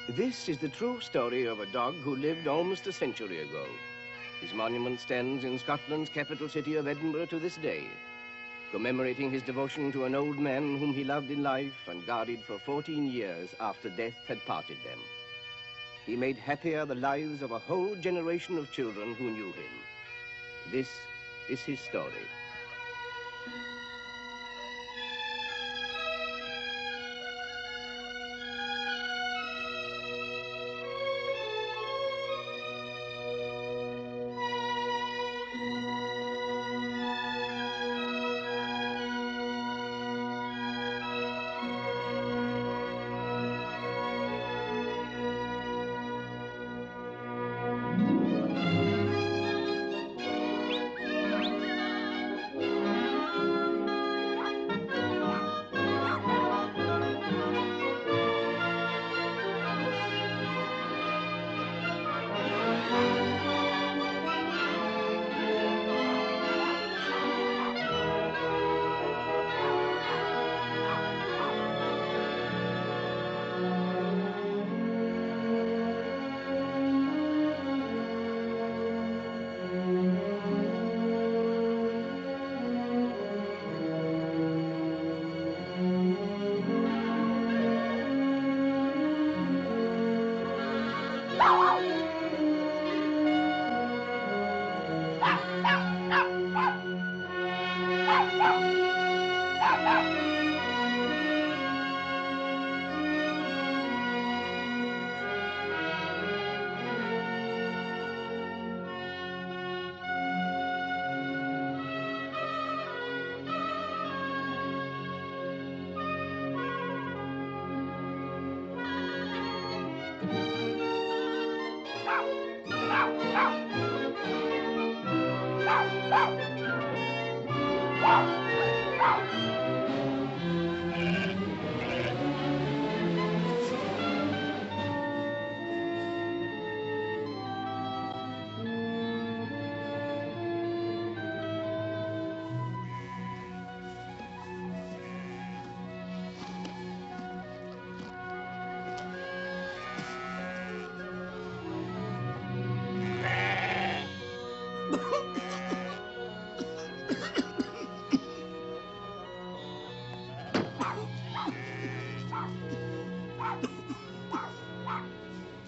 This is the true story of a dog who lived almost a century ago. His monument stands in Scotland's capital city of Edinburgh to this day, commemorating his devotion to an old man whom he loved in life and guarded for 14 years after death had parted them. He made happier the lives of a whole generation of children who knew him. This is his story.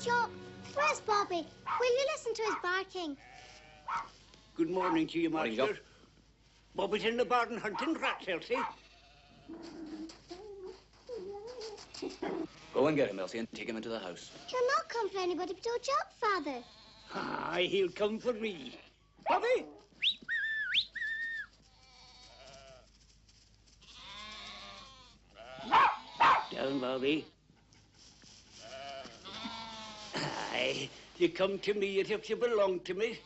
Jock, where's Bobby? Will you listen to his barking? Good morning to you, Morning, Master. Jock. Bobby's in the barn hunting rats, Elsie. Go and get him, Elsie, and take him into the house. He'll not come for anybody but old Jock, Father. Aye, he'll come for me. Bobby! Down, Bobby. Aye, you come to me as if you belong to me.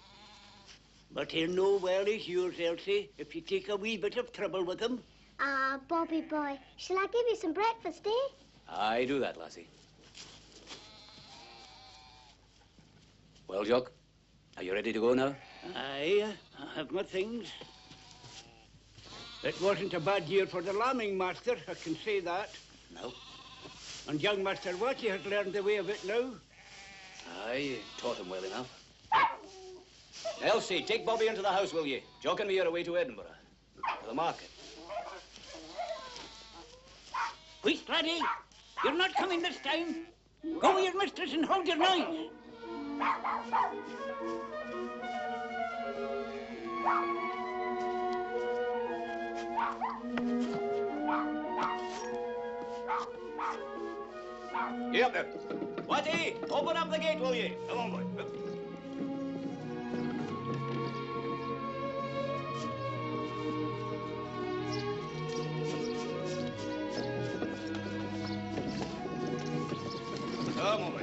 But he'll know well he's yours, Elsie, if you take a wee bit of trouble with him. Ah, Bobby boy, shall I give you some breakfast, eh? I do that, lassie. Well, Jock, are you ready to go now? Aye, I have my things. It wasn't a bad year for the lambing, Master, I can say that. No. And young Master Watty has learned the way of it now. I taught him well enough. Elsie, take Bobby into the house, will ye? Jock and me are away to Edinburgh, to the market. Wait, laddie, you're not coming this time. Go with your mistress and hold your noise. Here, up there. Watty, open up the gate, will ye? Come on, boy. Come on, boy.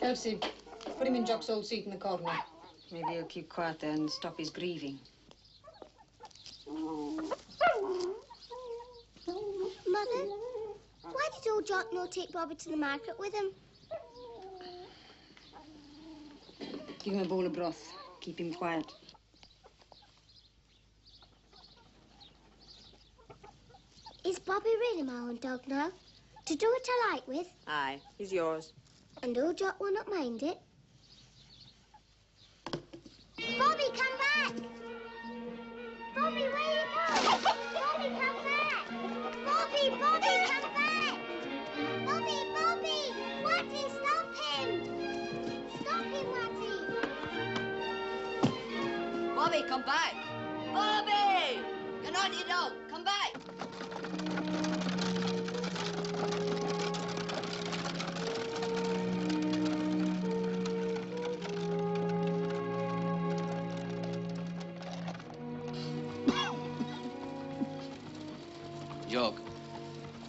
Elsie, put him in Jock's old seat in the corner. Maybe he'll keep quiet there and stop his grieving. Mother, why did old Jock not take Bobby to the market with him? Give him a bowl of broth. Keep him quiet. really my own dog now. To do what I like with. Aye, he's yours. And old Jock will not mind it. Bobby, come back! Bobby, where you go? Bobby, come back! Bobby, Bobby, come back! Bobby, Bobby! Watty, stop him! Stop him, Watty! Bobby, come back! Bobby! You're not your dog. Come back! Jock,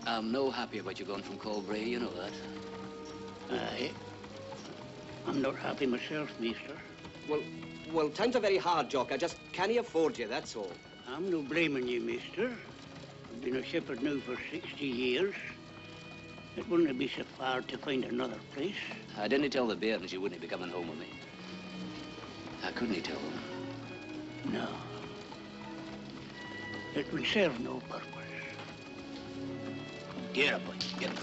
I'm no happy about you going from Coldbray, you know that. Aye. I'm not happy myself, mister. Well, times are very hard, Jock. I just can't afford you, that's all. I'm no blaming you, mister. I've been a shepherd now for 60 years. It wouldn't be so far to find another place. I didn't tell the bairns you wouldn't be coming home with me. How couldn't he tell them? No. It would serve no purpose. Get up, boy. Get up.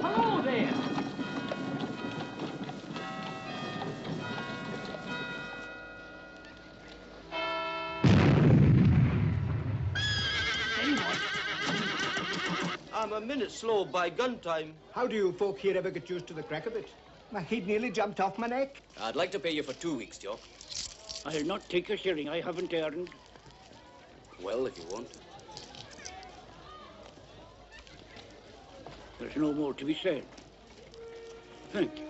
Hello there! I'm a minute slow by gun time. How do you folk here ever get used to the crack of it? Why, he'd nearly jumped off my neck. I'd like to pay you for 2 weeks, Jock. I'll not take a shilling I haven't earned. Well, if you want. There's no more to be said. Thank you.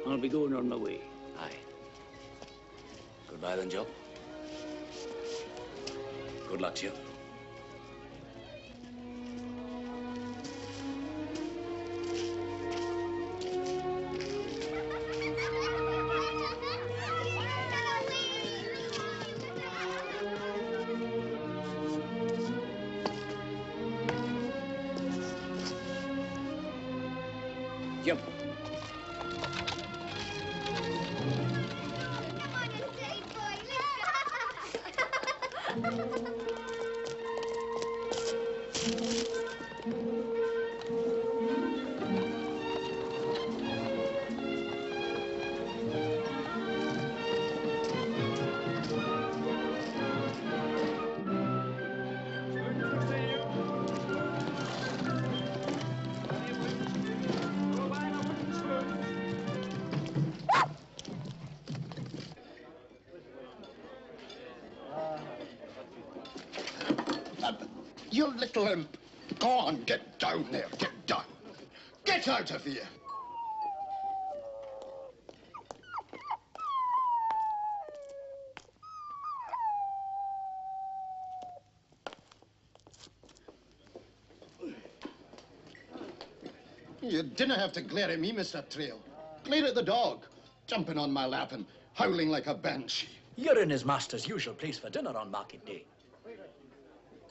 I'll be going on my way. Aye. Goodbye then, Jock. Good luck to you. Jump. Come on, you silly boy, let's go! You little imp. Go on, get down there, get down. Get out of here. You didn't have to glare at me, Mr. Trail. Glare at the dog, jumping on my lap and howling like a banshee. You're in his master's usual place for dinner on market day.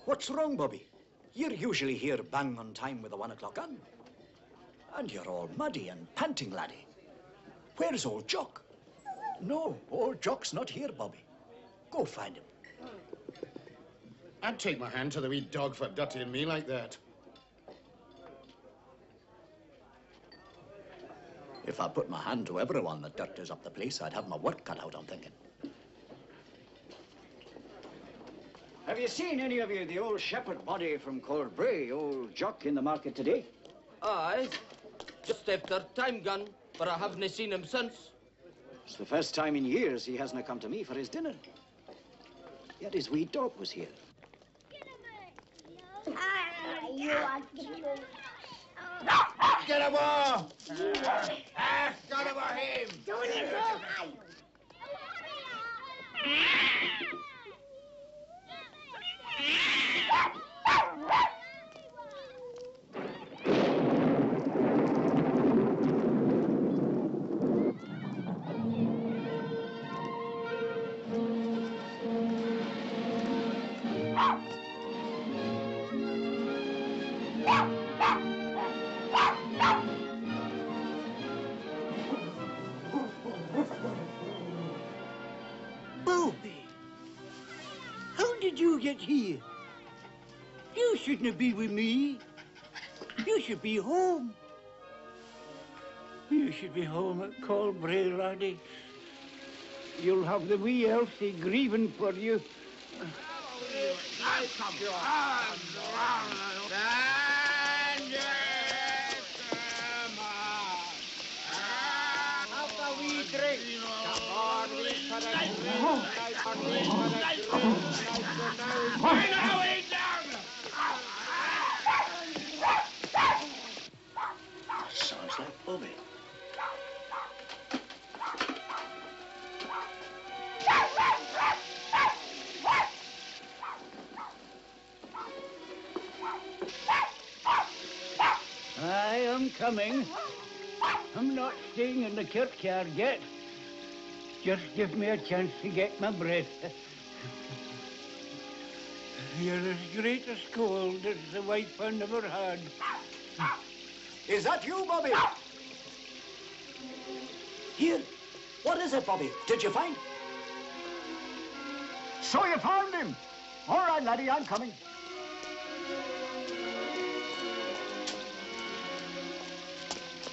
What's wrong, Bobby? You're usually here bang on time with the 1 o'clock gun. And you're all muddy and panting, laddie. Where's old Jock? No, old Jock's not here, Bobby. Go find him. I'd take my hand to the wee dog for dirtying me like that. If I put my hand to everyone that dirties up the place, I'd have my work cut out, I'm thinking. Have you seen any of you the old shepherd body from Coldbray, old Jock, in the market today? Aye. Just after time gun, but I haven't seen him since. It's the first time in years he hasn't come to me for his dinner. Yet his wee dog was here. Get him off! Got him off him! Don't you go! How did you get here? You shouldn't be with me. You should be home. You should be home at Coldbray, laddie. You'll have the wee Elsie grieving for you. Sounds like Bobby. I am coming. I'm not staying in the kirkyard yet. Just give me a chance to get my breath. You're as great a scold as the wife I never had. Is that you, Bobby? Here. What is it, Bobby? Did you find? So you found him. All right, laddie, I'm coming.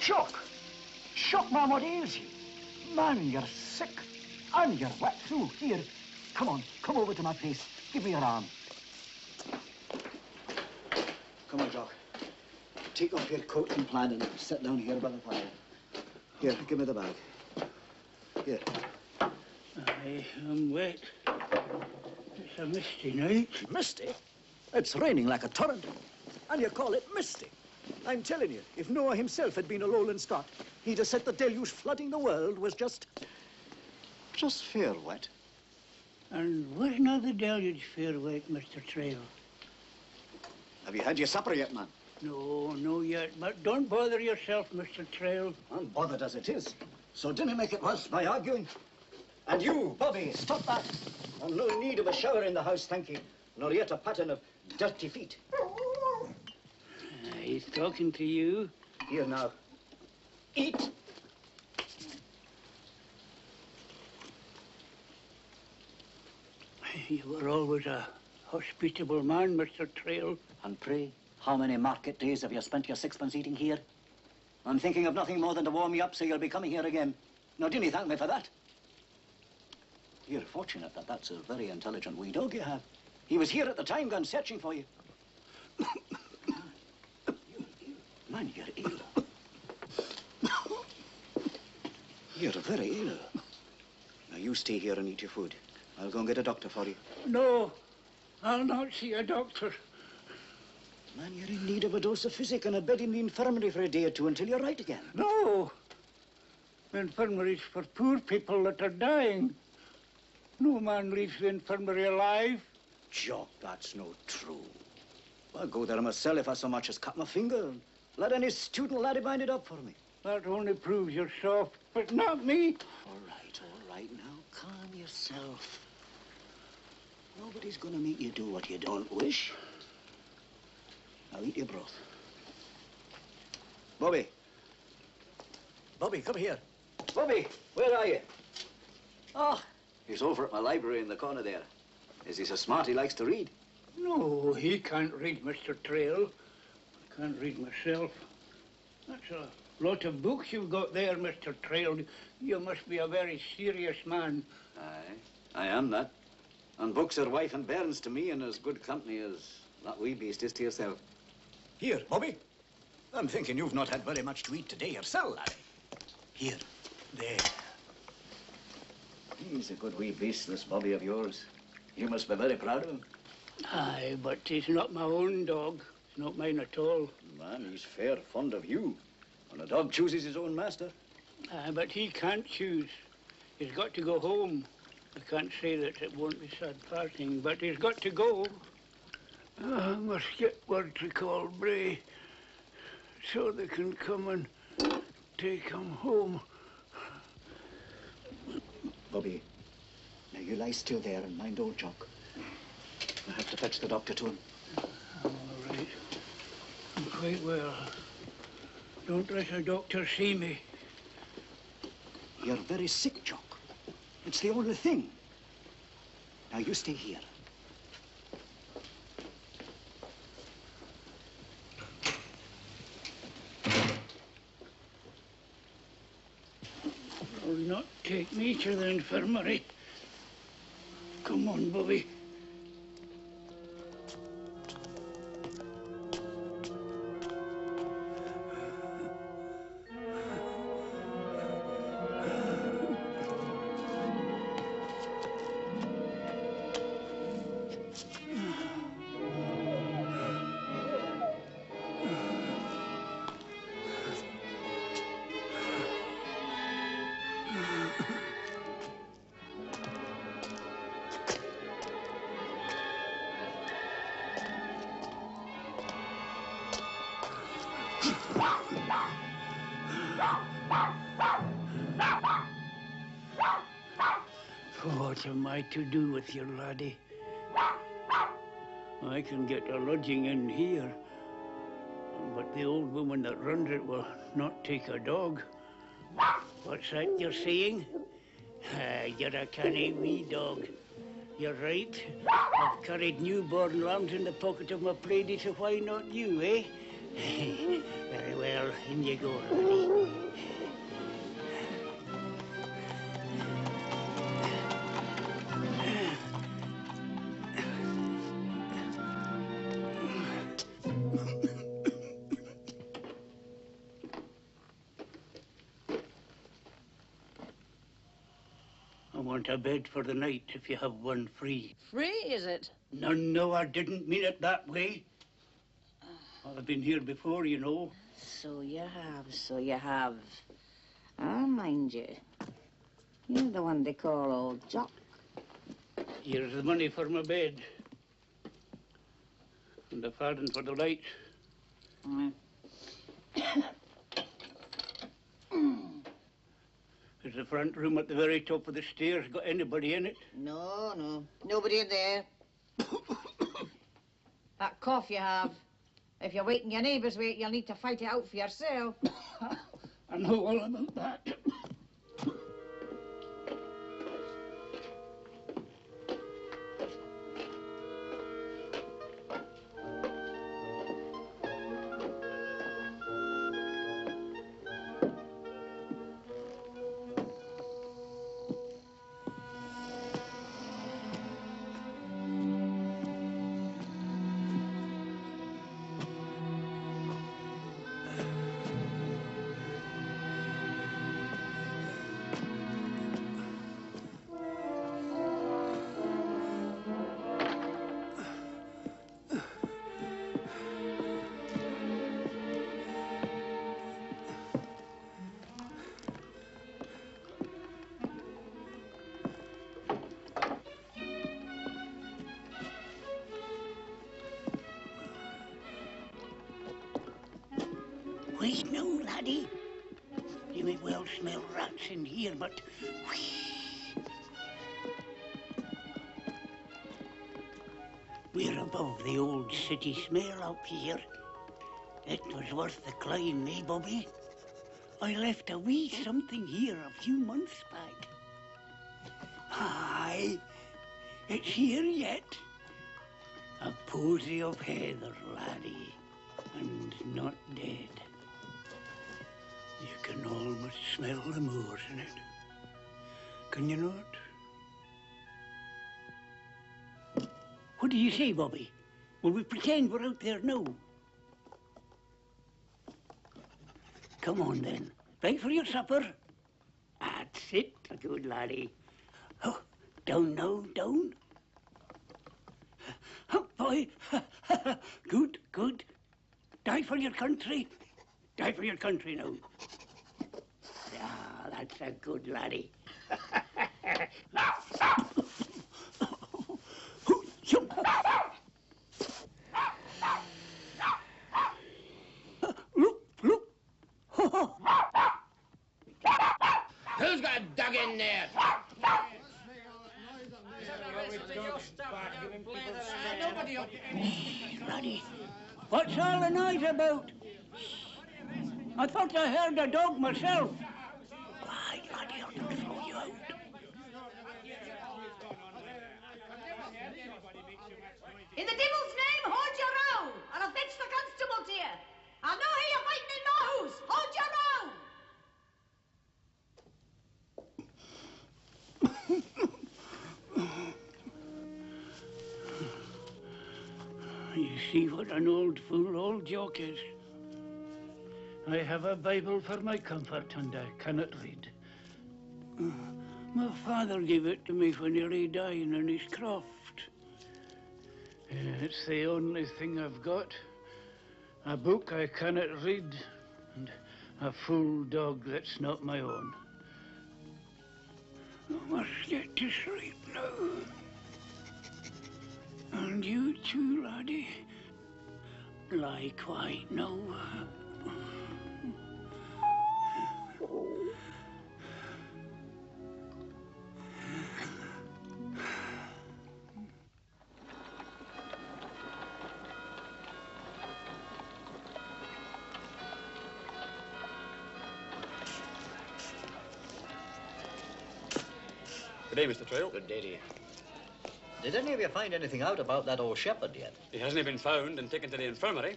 Shock. Shock, man, what ails you? Man, you're sick. And you're wet through. Here, come on. Come over to my place. Give me your arm. Come on, Jock. Take off your coat and plaid and sit down here by the fire. Here, give me the bag. Here. I am wet. It's a misty night. Misty? It's raining like a torrent. And you call it misty? I'm telling you, if Noah himself had been a lowland Scot, he'd have said the deluge flooding the world was just fair wet. And was not the deluge fair wet, Mr. Trail? Have you had your supper yet, man? No, no yet. But don't bother yourself, Mr. Trail. I'm bothered as it is. So didn't make it worse by arguing. And you, Bobby, stop that. I've no need of a shower in the house, thank you. Nor yet a pattern of dirty feet. He's talking to you. Here now. Eat. You were always a hospitable man, Mr. Trail. And pray, how many market days have you spent your sixpence eating here? I'm thinking of nothing more than to warm you up so you'll be coming here again. Now, didn't you thank me for that? You're fortunate that that's a very intelligent wee dog you have. He was here at the time gun searching for you. Man, you're ill. You're very ill. Now, you stay here and eat your food. I'll go and get a doctor for you. No, I'll not see a doctor. Man, you're in need of a dose of physic and a bed in the infirmary for a day or two until you're right again. No. The infirmary's for poor people that are dying. No man leaves the infirmary alive. Jock, that's no true. I'll go there myself if I so much as cut my finger. Let any student laddie bind it up for me. That only proves you're soft, but not me. All right, now calm yourself. Nobody's gonna make you do what you don't wish. Now eat your broth. Bobby. Bobby, come here. Bobby, where are you? Oh, he's over at my library in the corner there. Is he so smart he likes to read? No, he can't read, Mr. Trail. I can't read myself. That's a lot of books you've got there, Mr. Trail. You must be a very serious man. Aye, I am that. And books are wife and bairns to me and as good company as that wee beast is to yourself. Here, Bobby. I'm thinking you've not had very much to eat today yourself, laddie. Here, there. He's a good wee beast, this Bobby of yours. You must be very proud of him. Aye, but he's not my own dog. It's not mine at all. Man, he's fair fond of you. And a dog chooses his own master. Aye, but he can't choose. He's got to go home. I can't say that it won't be sad parting, but he's got to go. I must get word to Coldbray so they can come and take him home. Bobby, now you lie still there and mind old Jock. I have to fetch the doctor to him. I'm all right. I'm quite well. Don't let a doctor see me. You're very sick, Jock. It's the only thing. Now you stay here. not take me to the infirmary. Come on, Bobby. What am I to do with you, laddie? I can get a lodging in here, but the old woman that runs it will not take a dog. What's that you're saying? You're a canny wee dog. You're right. I've carried newborn lambs in the pocket of my plaidy, so why not you, eh? Very well, in you go, laddie. I want a bed for the night if you have one free. Free, is it? No, I didn't mean it that way. I've been here before, you know. So you have. I'll mind you. You're the one they call old Jock. Here's the money for my bed. And the farthing for the light. Is the front room at the very top of the stairs got anybody in it? No. Nobody in there. That cough you have. If you're waiting your neighbours wait, you'll need to fight it out for yourself. I know all about that. Wait now, laddie. You may well smell rats in here, but... We're above the old city smell out here. It was worth the climb, eh, Bobby? I left a wee something here a few months back. Aye, it's here yet. A posy of heather, laddie, and not dead. You can almost smell the moors in it. Can you not? What do you say, Bobby? Will we pretend we're out there now? Come on, then. Right for your supper? That's it, a good laddie. Oh, down now, down. Oh, boy. Good. Die for your country. Die for your country now. Ah, that's a good laddie. Look. Who's got a dog in there? Laddie, what's all the noise about? I thought I heard a dog myself. Why, laddie, I'll not throw you out. In the devil's name, hold your own, or I'll fetch the constable to you. I'll know how you're fighting in my house. Hold your own. You see what an old fool old Jock is. I have a Bible for my comfort and I cannot read. My father gave it to me for nearly dying in his croft. It's the only thing I've got. A book I cannot read and a fool dog that's not my own. I must get to sleep now. And you too, laddie. Lie quiet now. Good day, Mr. Trail. Good day to you. Did any of you find anything out about that old shepherd yet? He hasn't been found and taken to the infirmary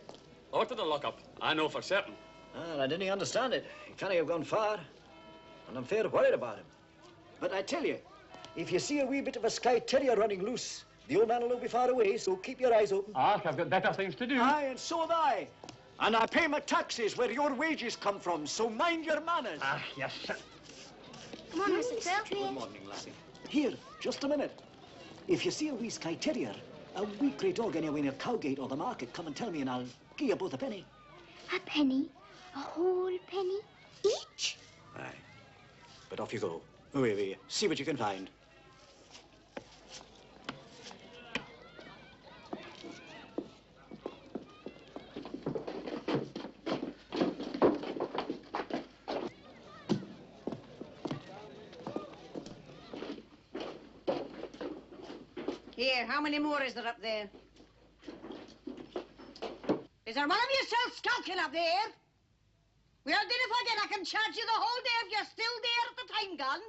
or to the lockup. I know for certain. Well, I didn't understand it. He can't have gone far. And I'm fair worried about him. But I tell you, if you see a wee bit of a Skye Terrier running loose, the old man will not be far away, so keep your eyes open. I've got better things to do. Aye, and so have I. And I pay my taxes where your wages come from, so mind your manners. Ah, yes, sir. Come on, Mr. Trail. Good morning, lassie. Here, just a minute. If you see a wee Skye Terrier, a wee grey dog anywhere near Cowgate or the market, come and tell me and I'll give you both a penny. A penny? A whole penny? Each? Aye. But off you go. Away with you. See what you can find. Here, how many more is there up there? Is there one of you still skulking up there? Well, then if I get, I can charge you the whole day if you're still there at the time gun.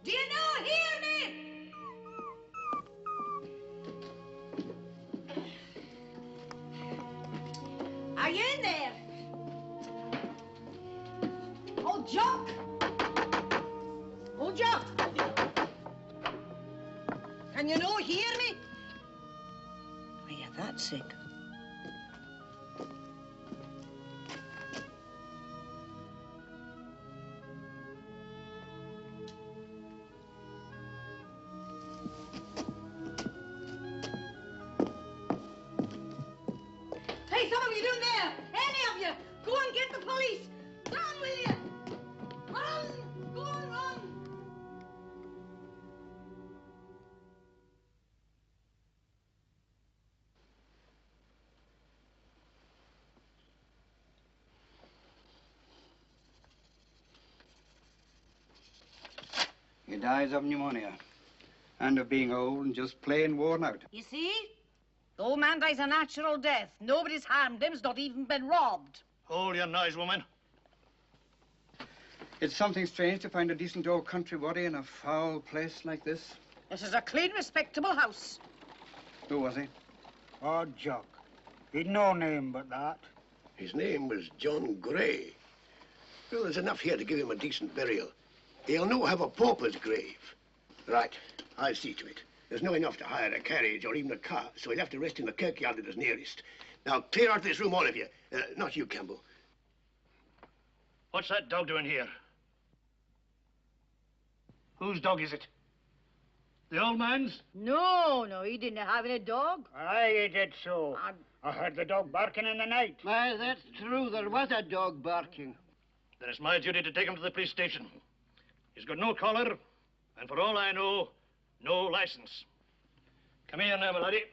Do you not hear me? Are you in there? Oh, Jock! Oh, Jock! Can you no hear me? Are you that sick? Hey, some of you down there! Any of you! Go and get the police! Run, will you? Run! Go on, run! He dies of pneumonia and of being old and just plain worn out. You see? The old man dies a natural death. Nobody's harmed him. He's not even been robbed. Hold your noise, woman. It's something strange to find a decent old country body in a foul place like this. This is a clean, respectable house. Who was he? Oh, Jock. He'd no name but that. His name was John Gray. Well, there's enough here to give him a decent burial. He'll no have a pauper's grave. Right, I'll see to it. There's no enough to hire a carriage or even a car, so he'll have to rest in the kirkyard that is nearest. Now, clear out of this room, all of you. Not you, Campbell. What's that dog doing here? Whose dog is it? The old man's? No, he didn't have any dog. Aye, he did so. I heard the dog barking in the night. Aye, that's true. There was a dog barking. Then it's my duty to take him to the police station. He's got no collar, and for all I know, no license. Come here now, my laddie.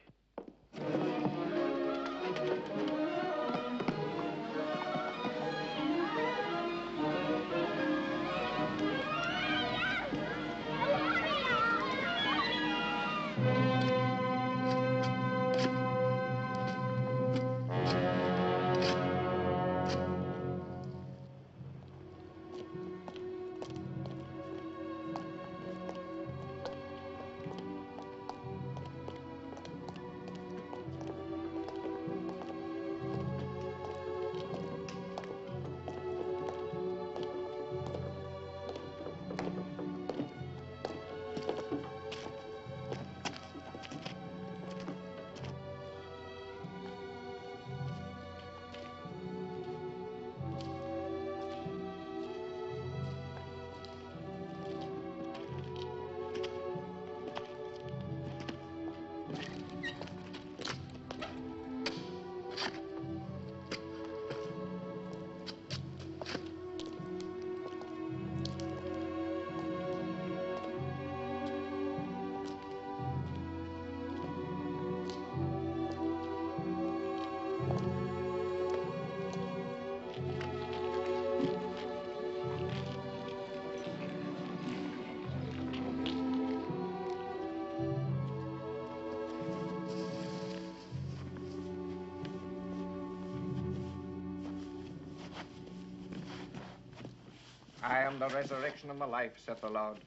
I am the resurrection and the life, saith the Lord.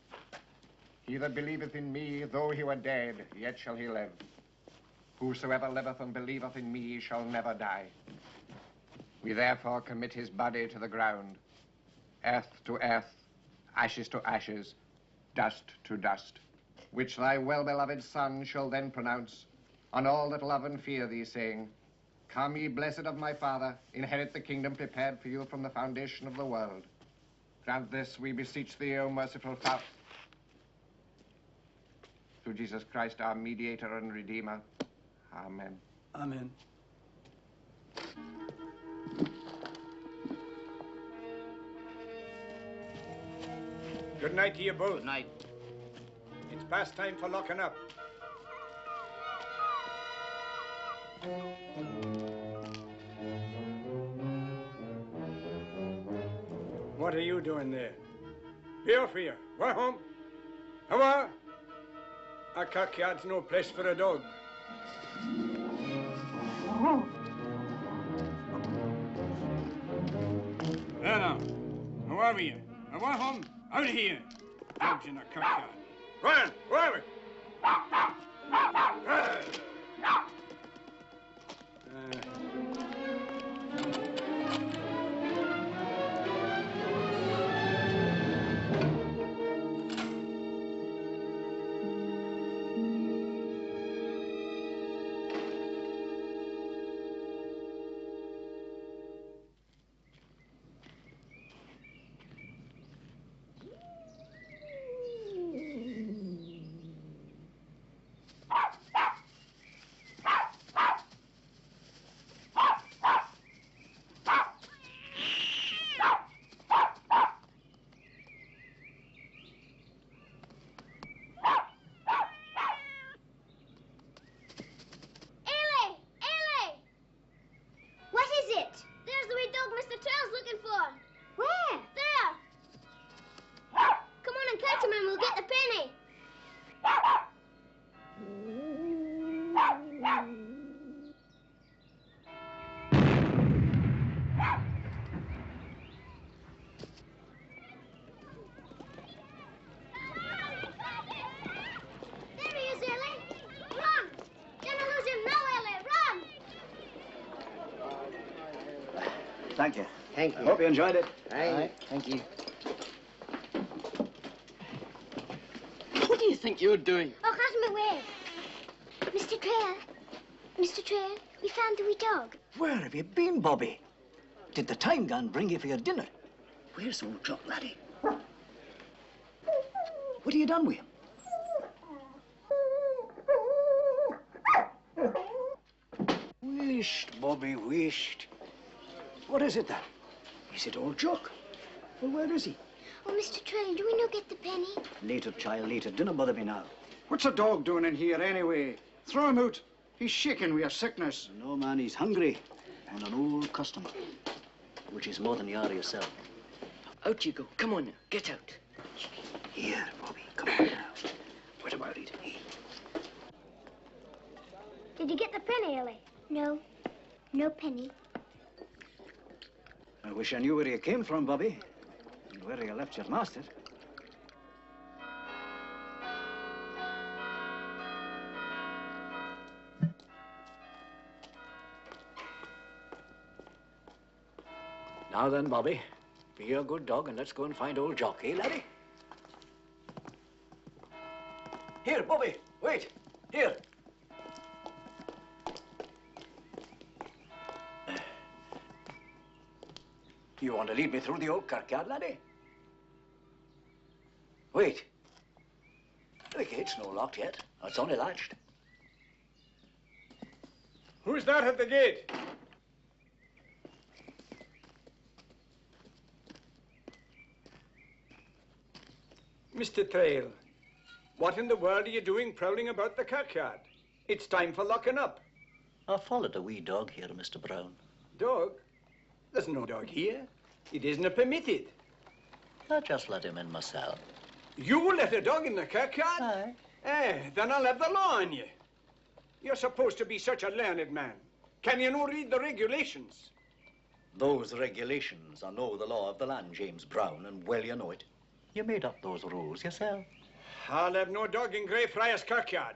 He that believeth in me, though he were dead, yet shall he live. Whosoever liveth and believeth in me shall never die. We therefore commit his body to the ground, earth to earth, ashes to ashes, dust to dust, which thy well-beloved Son shall then pronounce on all that love and fear thee, saying, Come, ye blessed of my Father, inherit the kingdom prepared for you from the foundation of the world. Grant this, we beseech thee, O merciful Father, through Jesus Christ, our mediator and redeemer. Amen. Amen. Good night to you both. Good night. It's past time for locking up. What are you doing there? Be off here. Go home. How? A cockyard's no place for a dog. There now. How are we? Now, go home. Out of here. Dogs in a cockyard. Run! Go over! Thank you. Thank you. I hope you enjoyed it. Aye. Thank you. What do you think you're doing? Oh, how's my way? Mr. Trail. Mr. Trail, we found the wee dog. Where have you been, Bobby? Did the time gun bring you for your dinner? Where's old Jock, laddie? What have you done with him? Wished, Bobby, wished. What is it, then? Is it old Jock? Well, where is he? Oh, Mr. Trail, do we not get the penny? Later, child, later. Dinner bother me now. What's a dog doing in here anyway? Throw him out. He's shaking with a sickness. No, man, he's hungry. And an old customer. Which is more than you are yourself. Out you go. Come on now. Get out. Here, Bobby. Come on now. What about it? Did you get the penny, Ellie? No. No penny. I wish I knew where you came from, Bobby. And where you left your master. Now then, Bobby, be a good dog and let's go and find old Jock, eh, laddie? Here, Bobby, wait. Here. You want to lead me through the old kirkyard, laddie? Wait. The gate's no locked yet. It's only latched. Who's that at the gate? Mr. Trail, what in the world are you doing prowling about the kirkyard? It's time for locking up. I followed a wee dog here, Mr. Brown. Dog? There's no dog here. It isn't permitted. I just let him in myself. You let a dog in the kirkyard? Aye. Then I'll have the law on you. You're supposed to be such a learned man. Can you not read the regulations? Those regulations are no the law of the land, James Brown, and well you know it. You made up those rules yourself. I'll have no dog in Greyfriars Kirkyard.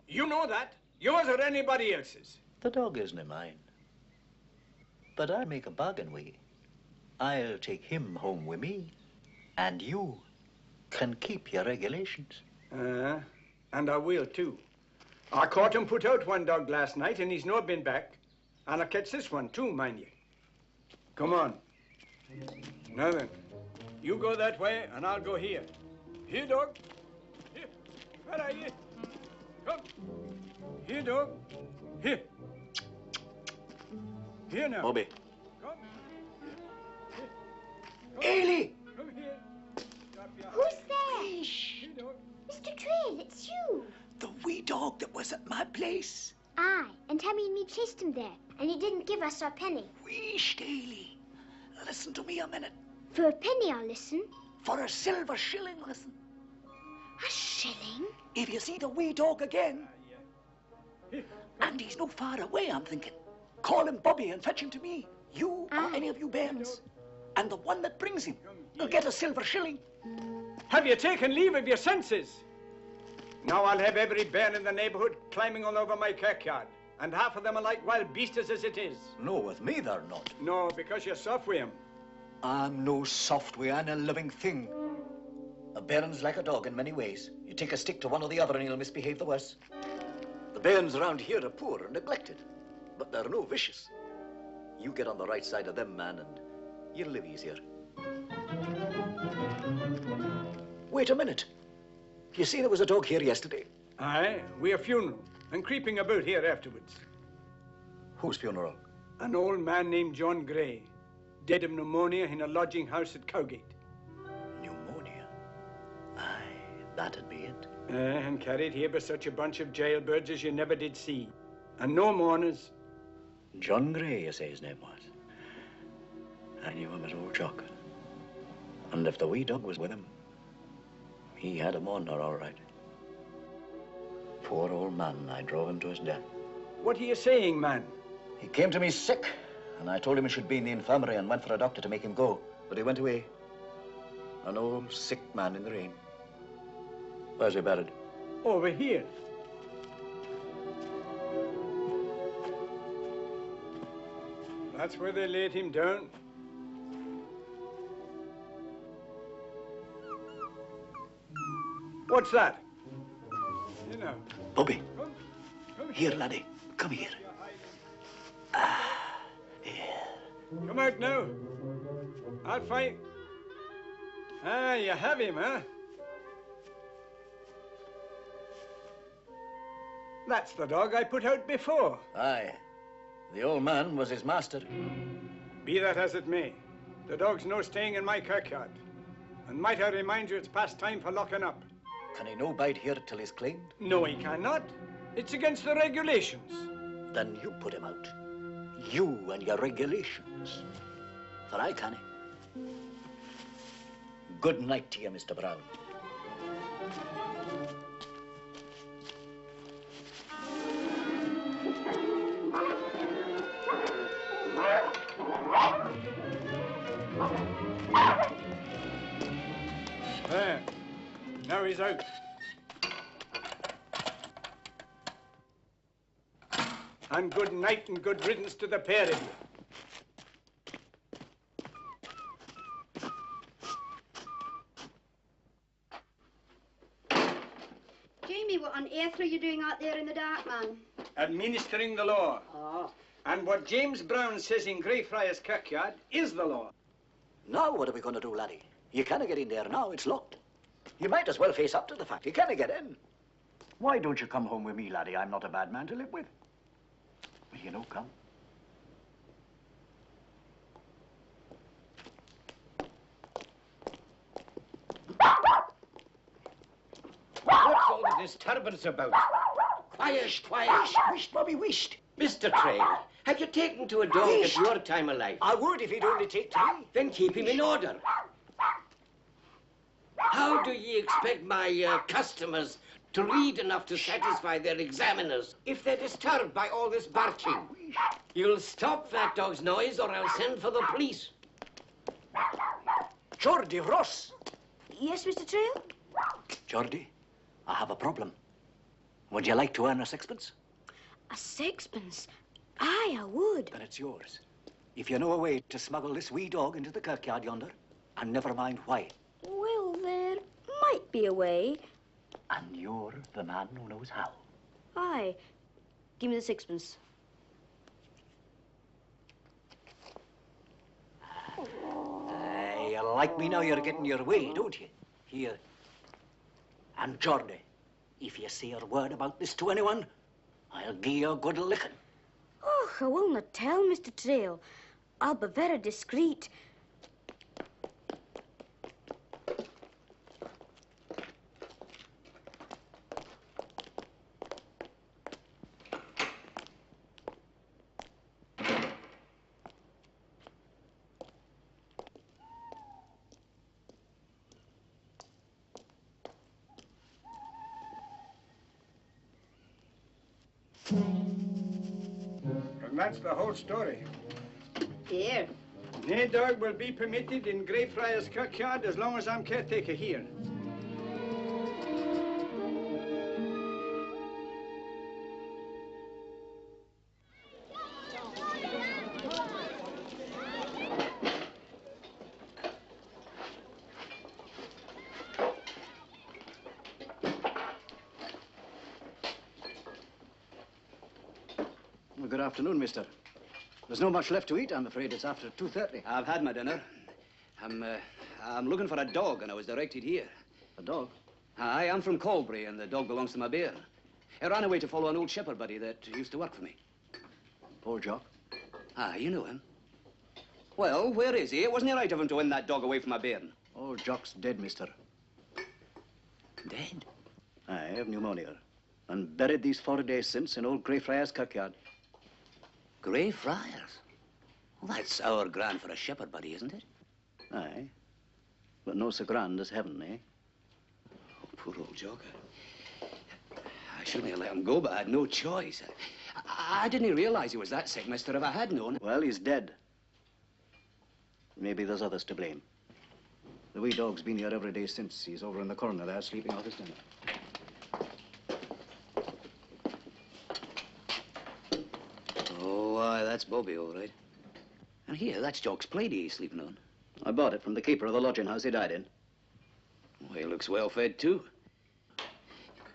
You know that. Yours or anybody else's. The dog isn't mine. But I'll make a bargain with you. I'll take him home with me, and you can keep your regulations. And I will, too. I caught him put out one dog last night, and he's not been back. And I'll catch this one, too, mind you. Come on. Now then, you go that way, and I'll go here. Here, dog. Here. Where are you? Come. Here, dog. Here. Here now. Bobby. Come. Ailey! Come here. Who's there? Shh. Mr. Trail, it's you. The wee dog that was at my place. Aye, and Tammy and me chased him there, and he didn't give us our penny. Wheesh, Ailey. Listen to me a minute. For a penny, I'll listen. For a silver shilling, listen. A shilling? If you see the wee dog again, and he's no far away, I'm thinking, call him Bobby and fetch him to me. You or any of you bairns. And the one that brings him will get a silver shilling. Have you taken leave of your senses? Now I'll have every bairn in the neighborhood climbing all over my kirkyard. And half of them are like wild beasts as it is. No, with me they're not. No, because you're soft with 'em. I'm no soft way, I'm a living thing. A bairn's like a dog in many ways. You take a stick to one or the other and he'll misbehave the worse. The bairns around here are poor and neglected, but they're no vicious. You get on the right side of them, man, and you'll live easier. Wait a minute. You see there was a dog here yesterday? Aye, we a funeral, and creeping about here afterwards. Whose funeral? An old man named John Gray, dead of pneumonia in a lodging house at Cowgate. Pneumonia? Aye, that'd be it. And carried here by such a bunch of jailbirds as you never did see. And no mourners. John Gray, you say his name was? I knew him as old Jock. And if the wee dog was with him, he had a mourner, all right. Poor old man, I drove him to his death. What are you saying, man? He came to me sick, and I told him he should be in the infirmary and went for a doctor to make him go. But he went away. An old sick man in the rain. Where's he buried? Over here. That's where they laid him down. What's that? You know. Bobby. Come here, laddie. Come here. Come out now. I'll fight. Ah, you have him, huh? That's the dog I put out before. Aye. The old man was his master. Be that as it may, the dog's no staying in my kirkyard. And might I remind you it's past time for locking up. Can he no bide here till he's claimed? No, he cannot. It's against the regulations. Then you put him out. You and your regulations. For I can't. Good night to you, Mr. Brown. There. Now he's out. And good night and good riddance to the pair of you. Jamie, what on earth are you doing out there in the dark, man? Administering the law. Oh. And what James Brown says in Greyfriars Kirkyard is the law. Now what are we going to do, laddie? You can't get in there now, it's locked. You might as well face up to the fact. You can't get in. Why don't you come home with me, laddie? I'm not a bad man to live with. Will you know, come? What's all this disturbance about? Quiet, quiet. Whisht, Bobby, whisht. Mr. Trail, have you taken to a dog at your time of life? I would if he'd only take to me. Then keep him in order. How do ye expect my customers to read enough to satisfy their examiners. If they're disturbed by all this barking, you'll stop that dog's noise or I'll send for the police. Geordie Ross! Yes, Mr. Trail? Geordie, I have a problem. Would you like to earn a sixpence? A sixpence? Aye, I would. Then it's yours. If you know a way to smuggle this wee dog into the kirkyard yonder, and never mind why. Well, there might be a way. And you're the man who knows how. Aye. Give me the sixpence. You like me now you're getting your way, don't you? Here. And Geordie, if you say a word about this to anyone, I'll give you a good licking. Oh, I will not tell, Mr. Trail. I'll be very discreet. And that's the whole story. Here. No dog will be permitted in Greyfriers kirkyard as long as I'm caretaker here. Well, good afternoon, mister. There's not much left to eat, I'm afraid. It's after 2:30. I've had my dinner. I'm looking for a dog, and I was directed here. A dog? Aye, I'm from Colbury, and the dog belongs to my bear. He ran away to follow an old shepherd buddy that used to work for me. Poor Jock. Ah, you know him. Well, where is he? Wasn't it right of him to win that dog away from my bairn? Old Jock's dead, mister. Dead? Aye, of pneumonia. And buried these 4 days since in old Greyfriars kirkyard. Greyfriars? Well, that's our grand for a shepherd buddy, isn't it? Aye. But no so grand as heaven, eh? Oh, poor old Jock. I shouldn't have let him go, but I had no choice. I didn't realize he was that sick, mister. If I had known... Well, he's dead. Maybe there's others to blame. The wee dog's been here every day since. He's over in the corner there, sleeping off his dinner. Oh, aye, that's Bobby, all right. And here, that's Jock's plate he's sleeping on. I bought it from the keeper of the lodging house he died in. Well, he looks well fed, too.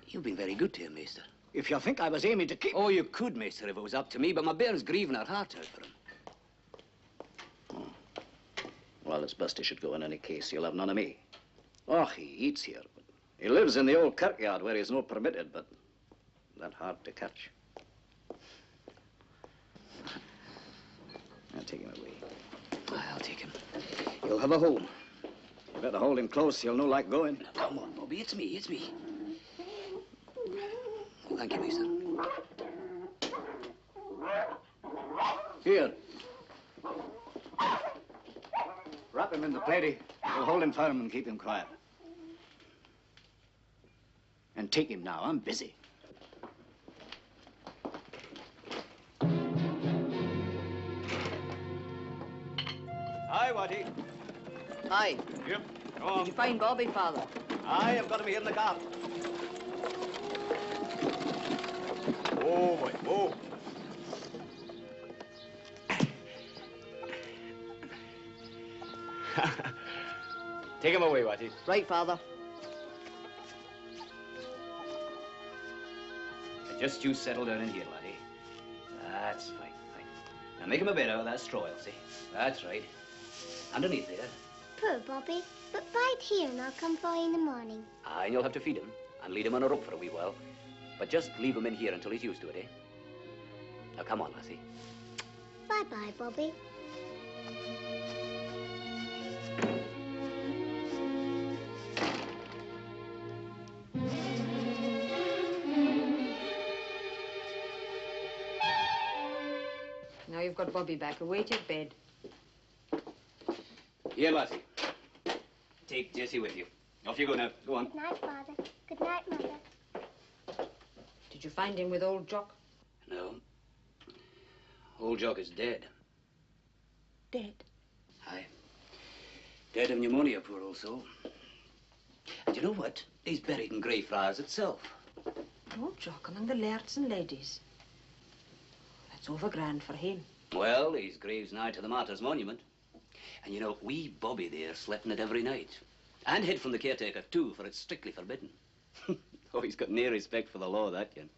You've been very good to him, mister. If you think I was aiming to keep... Oh, you could, mister, if it was up to me, but my bairn's grieving her heart out for him. Oh. Well, it's best he should go in any case. He'll have none of me. Oh, he eats here, but he lives in the old kirkyard where he's not permitted, but that hard to catch. I'll take him away. I'll take him. He'll have a home. You better hold him close. He'll no like going. Now, come on, Bobby. It's me. It's me. Oh, thank you, mister. Here. Wrap him in the platey. We'll hold him firm and keep him quiet. And take him now. I'm busy. Hi, Watty. Hi. Yep. Go on. Did you find Bobby, Father? Aye, I've got him here in the cart. Oh, boy. Oh. Take him away, Watty. Right, Father. Just you settle down in here, laddie. That's fine, fine. Now make him a bed out of that straw, Elsie. That's right. Underneath there. Poor Bobby. But bide here and I'll come for you in the morning. Aye, and you'll have to feed him and lead him on a rope for a wee while. But just leave him in here until he's used to it, eh? Now, come on, lassie. Bye-bye, Bobby. Now you've got Bobby back. Away to bed. Here, lassie. Take Jessie with you. Off you go now. Go on. Good night, Father. Good night, Mother. Did you find him with old Jock? No. Old Jock is dead. Dead? Aye. Dead of pneumonia, poor old soul. And you know what? He's buried in Greyfriars itself. Old Jock among the lairds and ladies. That's overgrand for him. Well, his grave's nigh to the Martyrs' Monument. And you know, wee Bobby there slept in it every night. And hid from the caretaker, too, for it's strictly forbidden. Oh, he's got near respect for the law, that kin.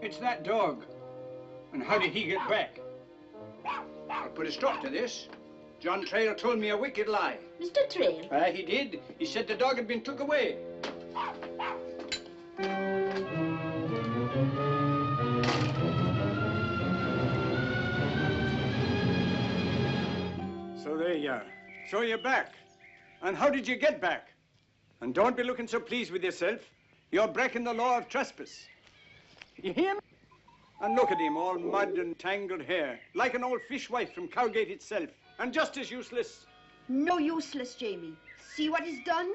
It's that dog. And how did he get back? I'll put a stop to this. John Trail told me a wicked lie. Mr. Trail? He did. He said the dog had been took away. So there you are. So you're back. And how did you get back? And don't be looking so pleased with yourself. You're breaking the law of trespass. You hear me? And look at him, all mud and tangled hair, like an old fishwife from Cowgate itself, and just as useless. No useless, Jamie. See what he's done?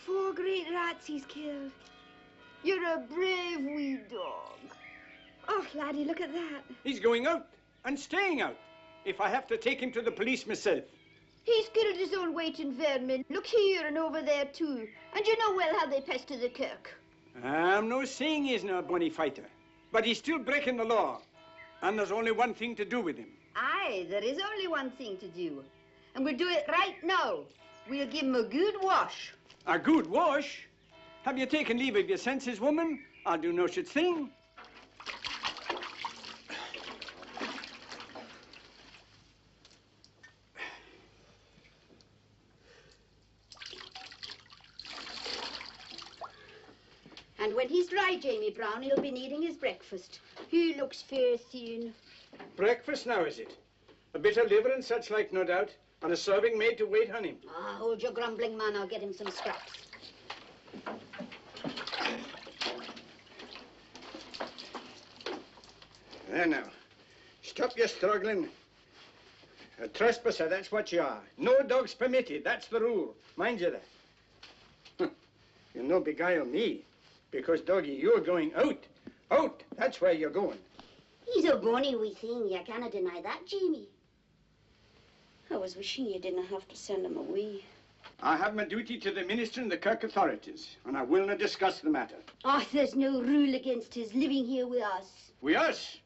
4 great rats he's killed. You're a brave wee dog. Oh, laddie, look at that. He's going out and staying out, if I have to take him to the police myself. He's killed his own weight in vermin. Look here and over there, too. And you know well how they pester the kirk. I'm no saying he's no bonny fighter, but he's still breaking the law. And there's only one thing to do with him. Aye, there is only one thing to do. And we'll do it right now. We'll give him a good wash. A good wash? Have you taken leave of your senses, woman? I'll do no such thing. And when he's dry, Jamie Brown, he'll be needing his breakfast. He looks fair thin. Breakfast now, is it? A bit of liver and such like, no doubt, and a serving maid to wait on him. Ah, hold your grumbling, man. I'll get him some scraps. There now. Stop your struggling. A trespasser, that's what you are. No dogs permitted, that's the rule. Mind you that. You'll no beguile me, because, doggy, you're going out. Out, that's where you're going. He's a bonny wee thing, you cannot deny that, Jamie. I was wishing you didn't have to send him away. I have my duty to the minister and the kirk authorities, and I will not discuss the matter. Oh, there's no rule against his living here with us. With us?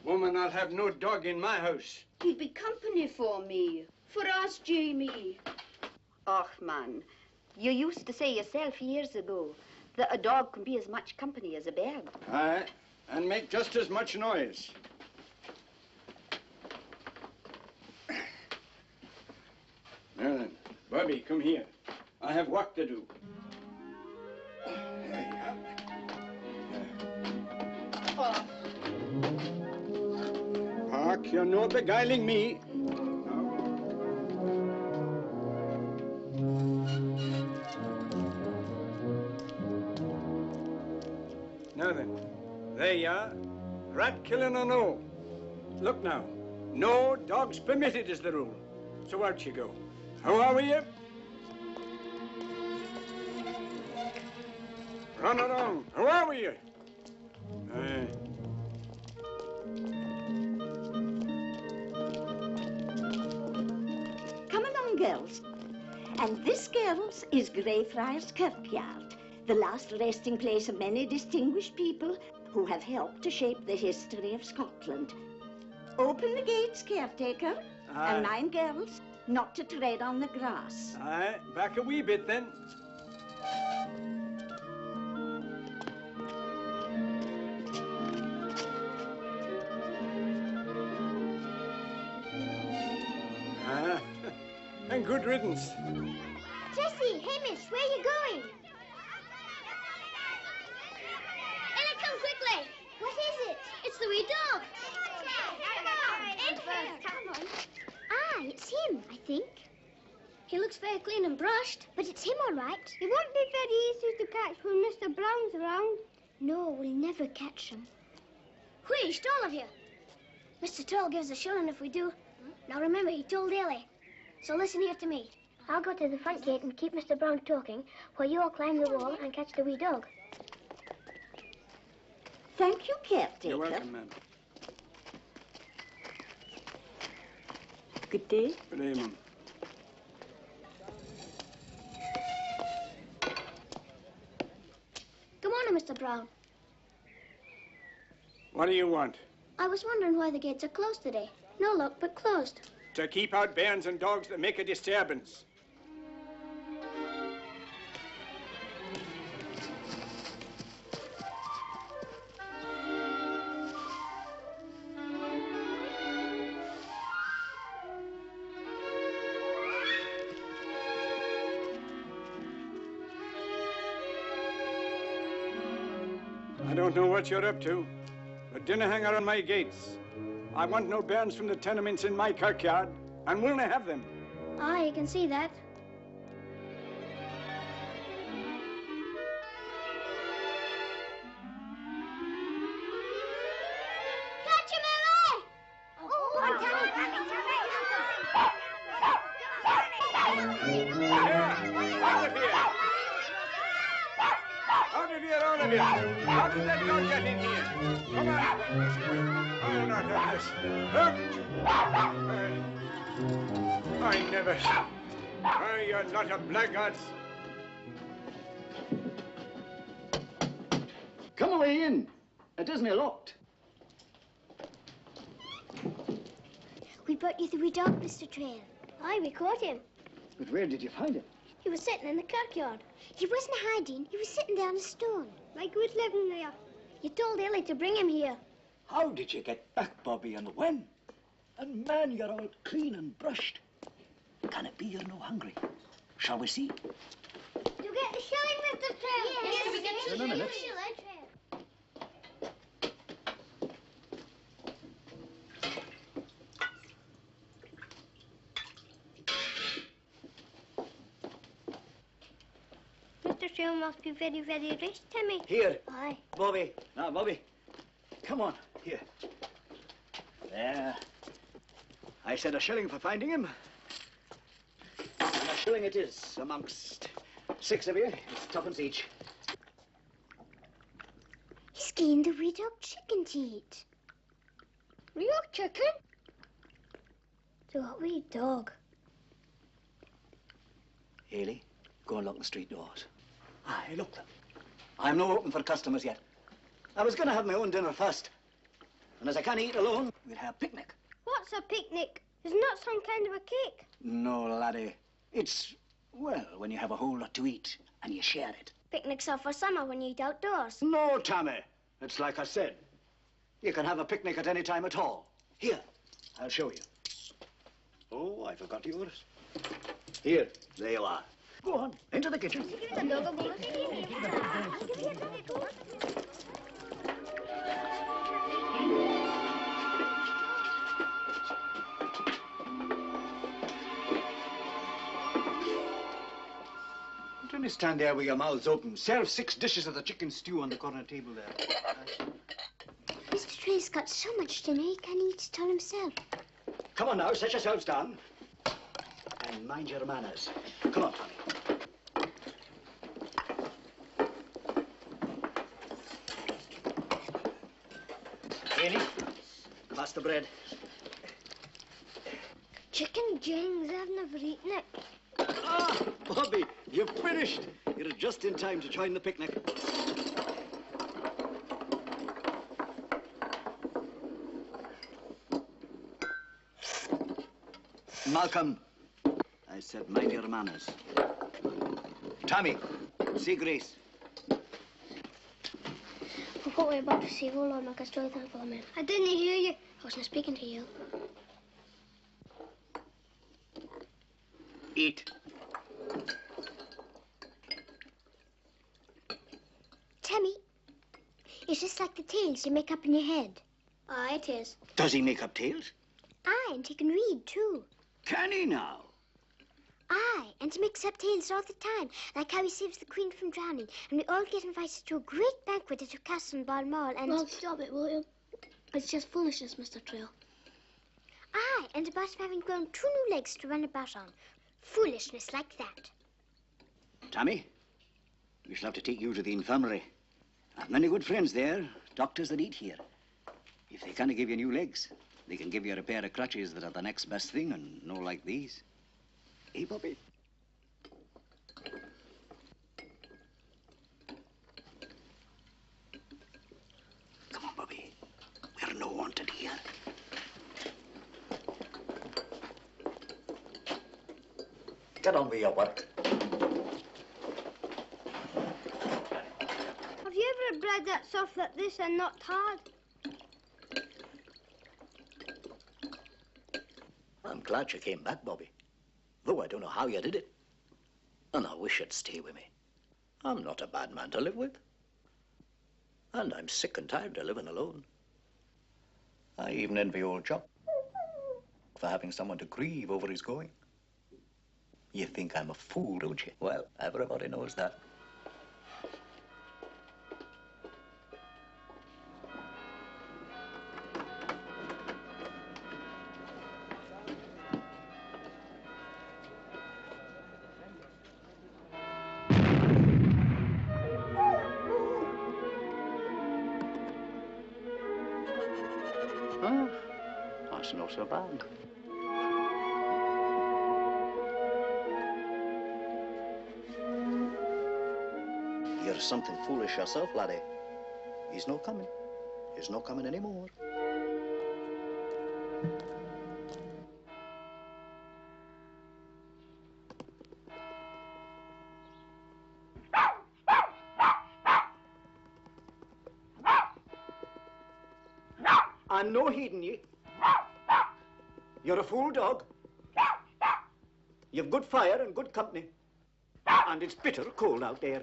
Woman, I'll have no dog in my house. He'd be company for me. For us, Jamie. Och, man, you used to say yourself years ago that a dog can be as much company as a bear. Aye, and make just as much noise. Now then, Bobby, come here. I have work to do. Hark, you're no beguiling me. Now then, there you are. Rat killing or no. Look now, no dogs permitted is the rule. So out you go. How are we here? Run along. How are we here? Come along, girls. And this, girls, is Greyfriars Kirkyard, the last resting place of many distinguished people who have helped to shape the history of Scotland. Open the gates, caretaker. Aye. And mind, girls, not to tread on the grass. Aye, back a wee bit then. And good riddance. Jessie, Hamish, where are you going? Ella, come quickly. What is it? It's the wee dog. Come on. Ah, it's him, I think. He looks very clean and brushed, but it's him all right. It won't be very easy to catch when Mr. Brown's around. No, we'll never catch him. Wheesht, all of you. Mr. Troll gives a shilling if we do. Now remember, he told Ellie. So listen here to me. I'll go to the front gate and keep Mr. Brown talking while you all climb the wall and catch the wee dog. Thank you, caretaker. You're welcome, ma'am. Good day. Good day, ma'am. Good morning, Mr. Brown. What do you want? I was wondering why the gates are closed today. No lock, but closed. To keep out bairns and dogs that make a disturbance. I don't know what you're up to, but dinna hang around my gates. I want no bairns from the tenements in my kirkyard, and we'll not have them. Aye, you can see that. Catch him, Ellie! Oh, I'm Out of here, all of you! How did that dog get in here? Come on! I'll not have this. I never... Oh, you're not a blackguard. Come away in. It isn't locked. We brought you the wee dog, Mr. Trail. Aye, we caught him. But where did you find him? He was sitting in the kirkyard. He wasn't hiding. He was sitting there on a stone. Like he was living there. You told Ellie to bring him here. How did you get back, Bobby, and when? And man, you're all clean and brushed. Can it be you're no hungry? Shall we see? You get a shilling, Mr. Trail. Yes, we get In a minute. Mr. Trail must be very, very rich, Timmy. Here. Aye. Bobby. Now, Bobby. Come on. Here. There. I said a shilling for finding him. And a shilling it is amongst 6 of you. It's twopence each. He's gained the wee dog chicken to eat. Real chicken? So what wee dog? Haley, go and lock the street doors. Aye, look them. I'm no open for customers yet. I was going to have my own dinner first. And as I can't eat alone, we'll have a picnic. What's a picnic? Isn't that some kind of a cake? No, laddie. It's, well, when you have a whole lot to eat and you share it. Picnics are for summer when you eat outdoors. No, Tammy. It's like I said. You can have a picnic at any time at all. Here, I'll show you. Oh, I forgot yours. Here, there you are. Go on, into the kitchen. Don't only stand there with your mouths open. Serve 6 dishes of the chicken stew on the corner table there. Mr. Trey's got so much dinner he can't eat it all himself. Come on now, set yourselves down. And mind your manners. Come on, Tommy. Haley, pass the bread. Chicken Jings, I've never eaten it. Ah, Bobby, you've finished. You're just in time to join the picnic. Malcolm, I said mind your manners. Tommy, see Grace. I've got what you're about to say. Hold on, I'll still think for a minute. I didn't hear you. I wasn't speaking to you. Eat. Timmy, it's just like the tales you make up in your head. Aye, it is. Does he make up tales? Aye, and he can read, too. Can he now? Aye, and he makes up tales all the time, like how he saves the Queen from drowning, and we all get invited to a great banquet at her castle in Balmoral, and... Well, stop it, will you? It's just foolishness, Mr. Trail. Aye, and about him having grown 2 new legs to run about on. Foolishness like that. Tommy, we shall have to take you to the infirmary. I've many good friends there, doctors that eat here. If they can't give you new legs, they can give you a pair of crutches that are the next best thing, and no like these. Hey, Bobby. Come on, Bobby. We're no wanted here. Get on with your work. Have you ever had bread that's soft like this and not hard? I'm glad you came back, Bobby. Though I don't know how you did it. And I wish you'd stay with me. I'm not a bad man to live with. And I'm sick and tired of living alone. I even envy old Jock for having someone to grieve over his going. You think I'm a fool, don't you? Well, everybody knows that. That's not so bad. You're something foolish yourself, laddie. He's no coming. He's no coming anymore. I'm no heeding ye. You're a fool dog. You've good fire and good company. And it's bitter cold out there.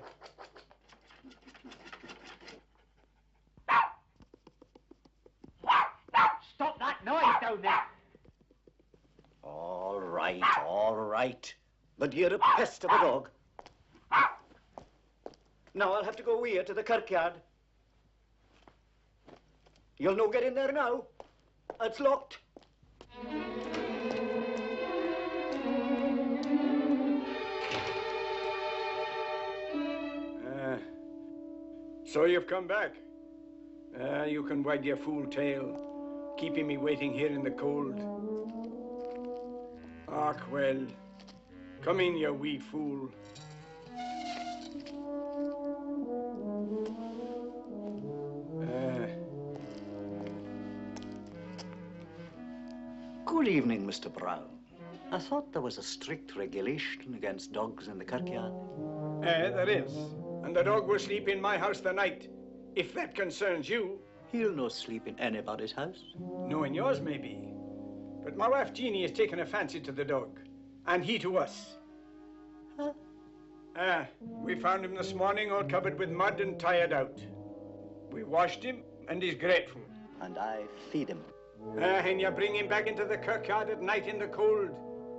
Stop that noise down there. All right. But you're a pest of a dog. Now I'll have to go with you to the kirkyard. You'll no get in there now. It's locked. So you've come back. You can wag your fool tail, keeping me waiting here in the cold. Ach, well, come in, you wee fool. Good evening, Mr. Brown. I thought there was a strict regulation against dogs in the kirkyard. There is. And the dog will sleep in my house the night, if that concerns you. He'll no sleep in anybody's house. No, in yours, maybe. But my wife, Jeannie, has taken a fancy to the dog, and he to us. Huh? We found him this morning all covered with mud and tired out. We washed him, and he's grateful. And I feed him. And you bring him back into the kirkyard at night in the cold,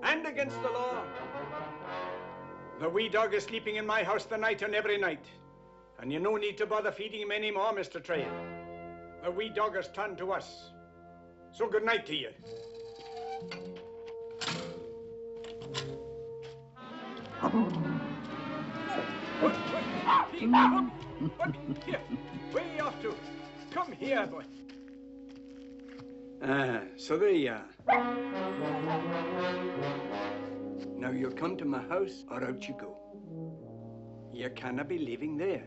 and against the law. The wee dog is sleeping in my house the night and every night. And you no need to bother feeding him any more, Mr. Trail. The wee dog has turned to us. So good night to you. Here, where are you off to? Come here, boy. So there you are. Now you come to my house or out you go. You cannot be living there.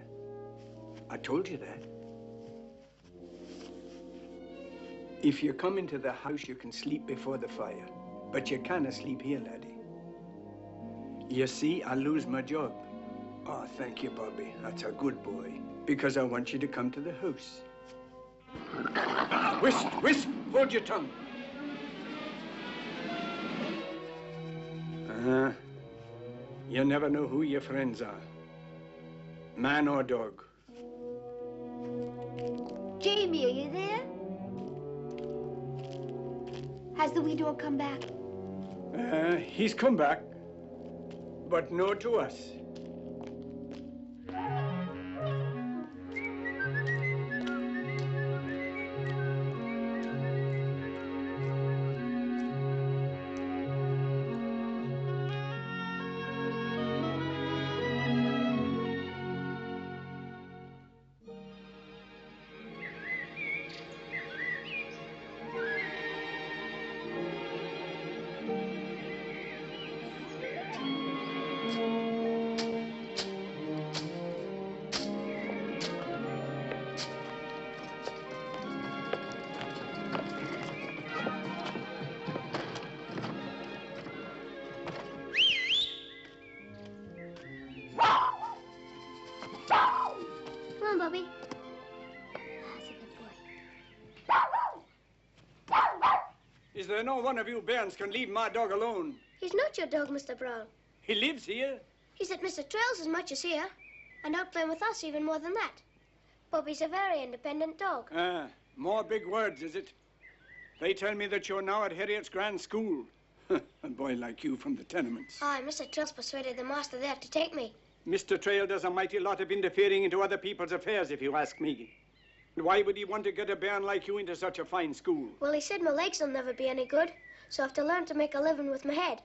I told you that. If you come into the house, you can sleep before the fire. But you cannot sleep here, laddie. You see, I'll lose my job. Oh, thank you, Bobby. That's a good boy. Because I want you to come to the house. Whisk, whisk, hold your tongue. You never know who your friends are. Man or dog. Jamie, are you there? Has the wee dog come back? He's come back, but no to us. Bobby. That's a good boy. Is there no one of you bairns can leave my dog alone? He's not your dog, Mr. Brown. He lives here. He's at Mr. Trail's as much as here, and out playing with us even more than that. Bobby's a very independent dog. More big words, is it? They tell me that you're now at Harriet's grand school. A boy like you from the tenements. Aye, Mr. Trail's persuaded the master there to take me. Mr. Trail does a mighty lot of interfering into other people's affairs, if you ask me. Why would he want to get a bairn like you into such a fine school? Well, he said my legs will never be any good, so I have to learn to make a living with my head.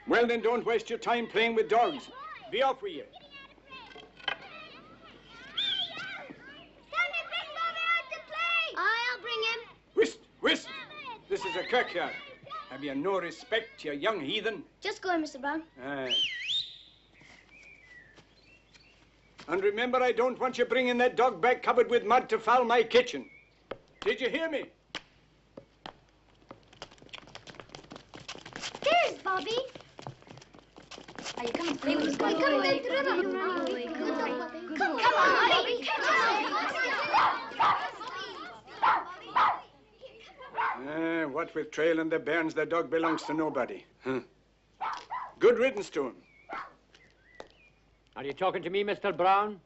Well, then don't waste your time playing with dogs. Be off with you. Aye, I'll bring him. Whist, whist. This is a kirkyard. Have you no respect, you young heathen? Just go in, Mr. Brown. And remember, I don't want you bringing that dog back covered with mud to foul my kitchen. Did you hear me? There's Bobby. Are you coming to play with us? Come on, Bobby. Come on, Bobby. What with Trail and the bairns, the dog belongs to nobody. Huh. Good riddance to him. Are you talking to me, Mr. Brown?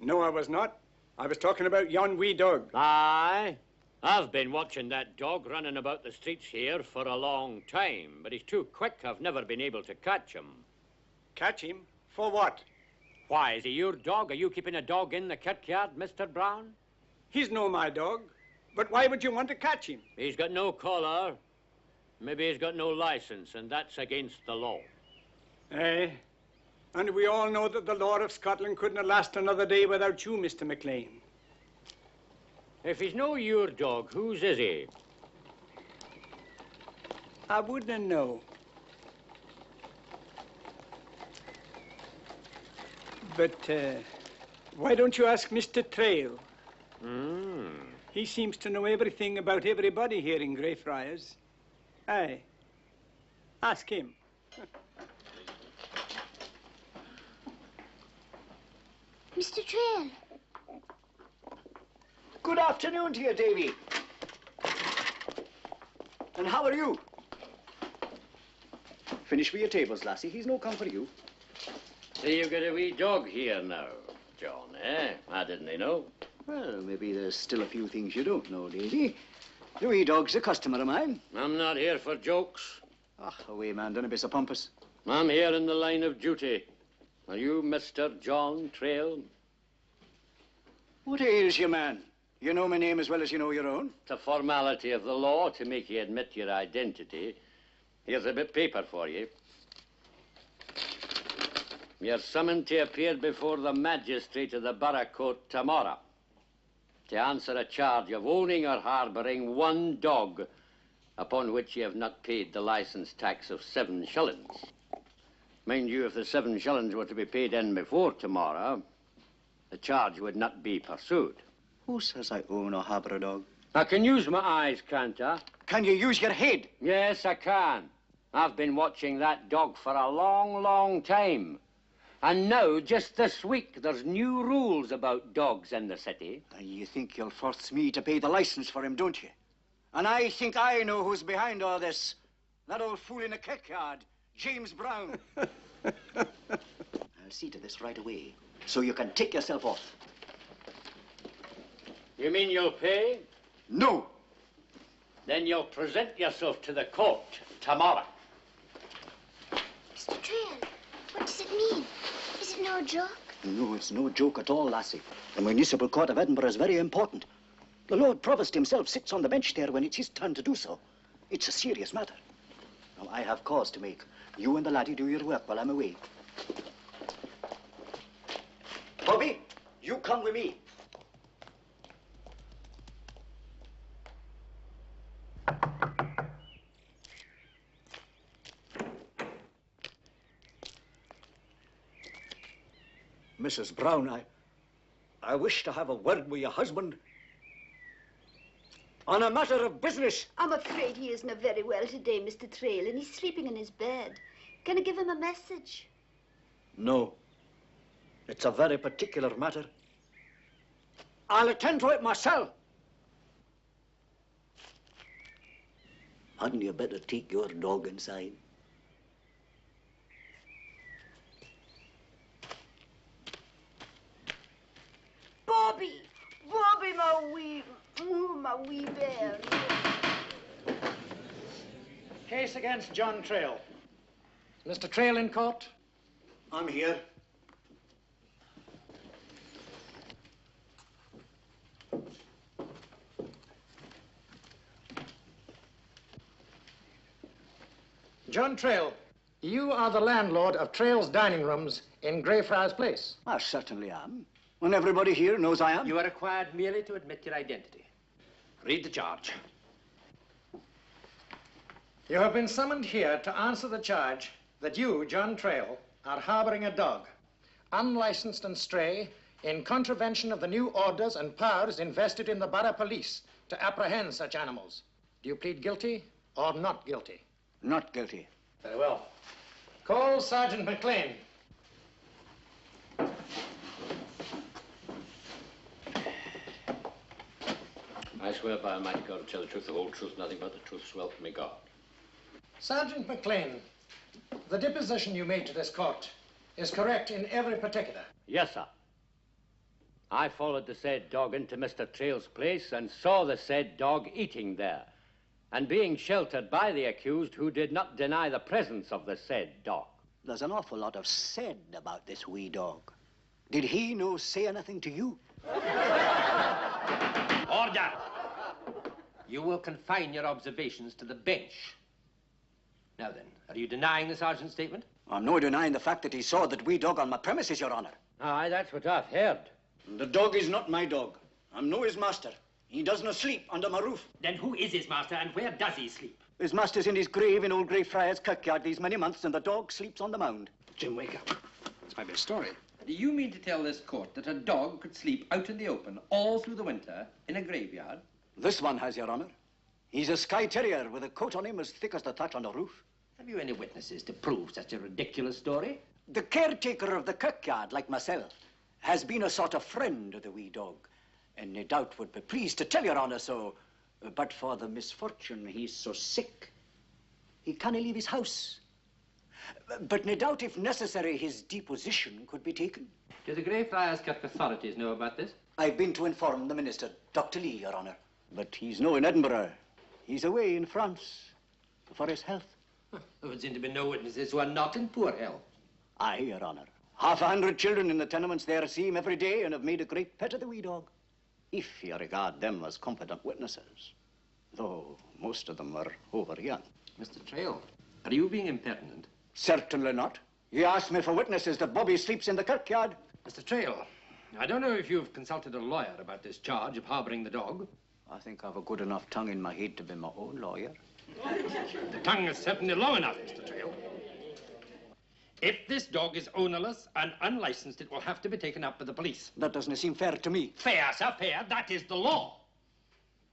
No, I was not. I was talking about yon wee dog. Aye. I've been watching that dog running about the streets here for a long time, but he's too quick. I've never been able to catch him. Catch him? For what? Why, is he your dog? Are you keeping a dog in the kirkyard, Mr. Brown? He's no my dog. But why would you want to catch him? He's got no collar. Maybe he's got no license, and that's against the law. Eh? And we all know that the law of Scotland couldn't last another day without you, Mr. McLean. If he's no your dog, whose is he? I wouldn't know. But why don't you ask Mr. Trail? He seems to know everything about everybody here in Greyfriars. Aye. Ask him. Mr. Trail. Good afternoon to you, Davy. And how are you? Finish with your tables, lassie. He's no come for you. So you've got a wee dog here now, John, eh? I didn't know. Well, maybe there's still a few things you don't know, Davy. The wee dog's a customer of mine. I'm not here for jokes. Ah, away, man. Don't be so pompous. I'm here in the line of duty. Are you Mr. John Trail? What ails you, man? You know my name as well as you know your own. It's a formality of the law to make you admit your identity. Here's a bit of paper for you. You're summoned to appear before the magistrate of the borough court tomorrow to answer a charge of owning or harbouring one dog upon which you have not paid the licence tax of 7 shillings. Mind you, if the 7 shillings were to be paid in before tomorrow, the charge would not be pursued. Who says I own or harbour a dog? I can use my eyes, can't I? Can you use your head? Yes, I can. I've been watching that dog for a long, long time. And now, just this week, there's new rules about dogs in the city. And you think you'll force me to pay the licence for him, don't you? And I think I know who's behind all this. That old fool in the kirkyard, James Brown. I'll see to this right away, so you can take yourself off. You mean you'll pay? No. Then you'll present yourself to the court tomorrow. Mr. Trail, what does it mean? Is it no joke? No, it's no joke at all, lassie. The Municipal Court of Edinburgh is very important. The Lord Provost himself sits on the bench there when it's his turn to do so. It's a serious matter. Now, I have cause to make. You and the laddie do your work while I'm away. Bobby, you come with me. Mrs. Brown, I wish to have a word with your husband on a matter of business. I'm afraid he isn't very well today, Mr. Trail, and he's sleeping in his bed. Can I give him a message? No. It's a very particular matter. I'll attend to it myself. Hadn't you better take your dog inside? Bobby! Bobby, my wee bear. Case against John Trail. Mr. Trail in court? I'm here. John Trail, you are the landlord of Trail's Dining Rooms in Greyfriars Place. I certainly am. And everybody here knows I am. You are required merely to admit your identity. Read the charge. You have been summoned here to answer the charge that you, John Trail, are harboring a dog, unlicensed and stray, in contravention of the new orders and powers invested in the borough police to apprehend such animals. Do you plead guilty or not guilty? Not guilty. Very well. Call Sergeant McLean. I swear by Almighty God to tell the truth, the whole truth, nothing but the truth, so help me God. Sergeant McLean, the deposition you made to this court is correct in every particular. Yes, sir. I followed the said dog into Mr. Trail's place and saw the said dog eating there, and being sheltered by the accused, who did not deny the presence of the said dog. There's an awful lot of said about this wee dog. Did he no say anything to you? Order! You will confine your observations to the bench. Now then, are you denying the sergeant's statement? I'm no denying the fact that he saw that wee dog on my premises, Your Honor. Aye, that's what I've heard. The dog is not my dog. I'm no his master. He does not sleep under my roof. Then who is his master and where does he sleep? His master's in his grave in old Greyfriers Kirkyard these many months, and the dog sleeps on the mound. Jim, wake up. It's my best story. Do you mean to tell this court that a dog could sleep out in the open all through the winter in a graveyard? This one has, Your Honor. He's a Skye Terrier with a coat on him as thick as the thatch on the roof. Have you any witnesses to prove such a ridiculous story? The caretaker of the kirkyard, like myself, has been a sort of friend of the wee dog, and no doubt would be pleased to tell Your Honor so, but for the misfortune he's so sick, he can't leave his house. But no doubt, if necessary, his deposition could be taken. Do the Greyfriars Kirk authorities know about this? I've been to inform the minister, Dr. Lee, Your Honor. But he's no in Edinburgh. He's away in France for his health. There would seem to be no witnesses who are not in poor health. Aye, Your Honor. 100 children in the tenements there see him every day and have made a great pet of the wee dog. If you regard them as competent witnesses, though most of them are over young. Mr. Trail, are you being impertinent? Certainly not. You asked me for witnesses that Bobby sleeps in the kirkyard. Mr. Trail, I don't know if you've consulted a lawyer about this charge of harboring the dog. I think I've a good enough tongue in my head to be my own lawyer. The tongue is certainly long enough, Mr. Trail. If this dog is ownerless and unlicensed, it will have to be taken up with the police. That doesn't seem fair to me. Fair, sir, fair. That is the law.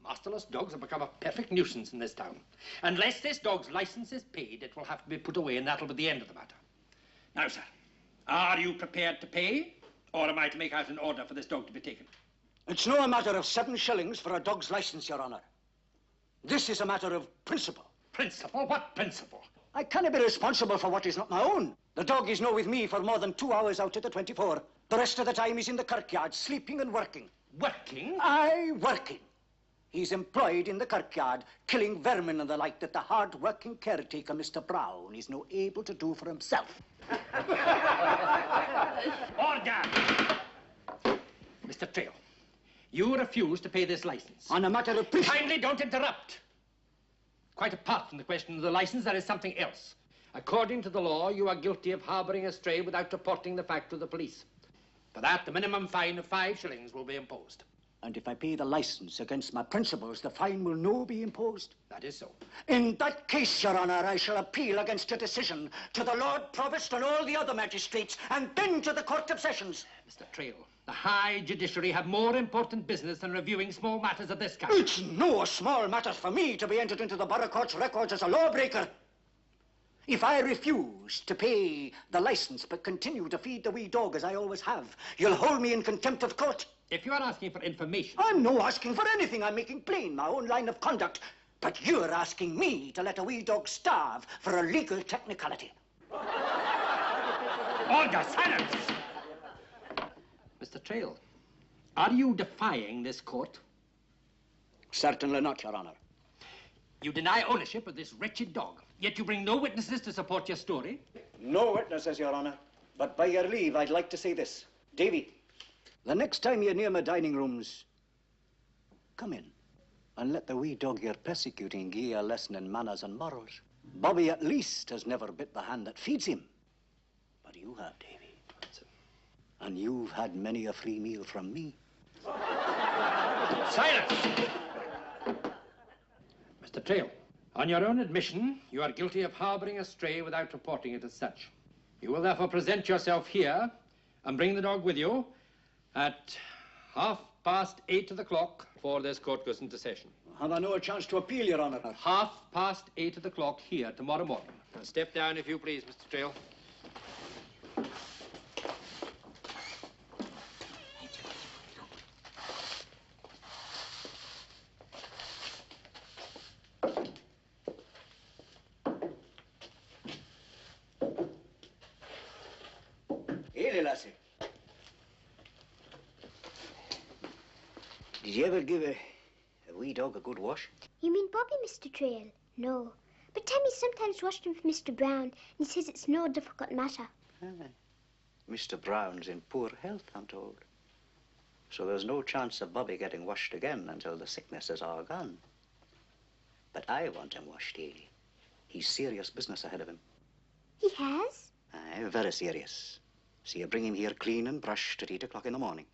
Masterless dogs have become a perfect nuisance in this town. Unless this dog's license is paid, it will have to be put away, and that'll be the end of the matter. Now, sir, are you prepared to pay, or am I to make out an order for this dog to be taken? It's no matter of 7 shillings for a dog's license, Your Honor. This is a matter of principle. Principle? What principle? I can't be responsible for what is not my own. The dog is no with me for more than 2 hours out of the 24. The rest of the time he's in the kirkyard, sleeping and working. Working? Aye, working. He's employed in the kirkyard, killing vermin and the like that the hard-working caretaker, Mr. Brown, is no able to do for himself. Order! Mr. Trail, you refuse to pay this license. On a matter of principle. Kindly don't interrupt. Quite apart from the question of the license, there is something else. According to the law, you are guilty of harboring a stray without reporting the fact to the police. For that, the minimum fine of 5 shillings will be imposed. And if I pay the license against my principles, the fine will no be imposed? That is so. In that case, Your Honor, I shall appeal against your decision to the Lord Provost and all the other magistrates, and then to the Court of Sessions. Mr. Trail, the High Judiciary have more important business than reviewing small matters of this kind. It's no small matter for me to be entered into the Borough Court's records as a lawbreaker. If I refuse to pay the license but continue to feed the wee dog as I always have, you'll hold me in contempt of court. If you are asking for information... I'm no asking for anything. I'm making plain my own line of conduct. But you're asking me to let a wee dog starve for a legal technicality. Order, silence! Mr. Trail, are you defying this court? Certainly not, Your Honor. You deny ownership of this wretched dog, yet you bring no witnesses to support your story? No witnesses, Your Honor. But by your leave, I'd like to say this. Davy, the next time you're near my dining rooms, come in and let the wee dog you're persecuting give you a lesson in manners and morals. Bobby, at least, has never bit the hand that feeds him. But you have, Davy. And you've had many a free meal from me. Silence! Mr. Trail, on your own admission, you are guilty of harboring a stray without reporting it as such. You will therefore present yourself here and bring the dog with you at 8:30 of the clock before this court goes into session. Have I no chance to appeal, Your Honor? At 8:30 of the clock here tomorrow morning. Now step down, if you please, Mr. Trail. lassie. Did you ever give a wee dog a good wash? You mean Bobby, Mr. Trail? No. But Tammy sometimes washed him for Mr. Brown, and he says it's no difficult matter. Mr. Brown's in poor health, I'm told. So there's no chance of Bobby getting washed again until the sickness is all gone. But I want him washed daily. He's serious business ahead of him. He has? Aye, very serious. So you bring him here clean and brushed at 8 o'clock in the morning.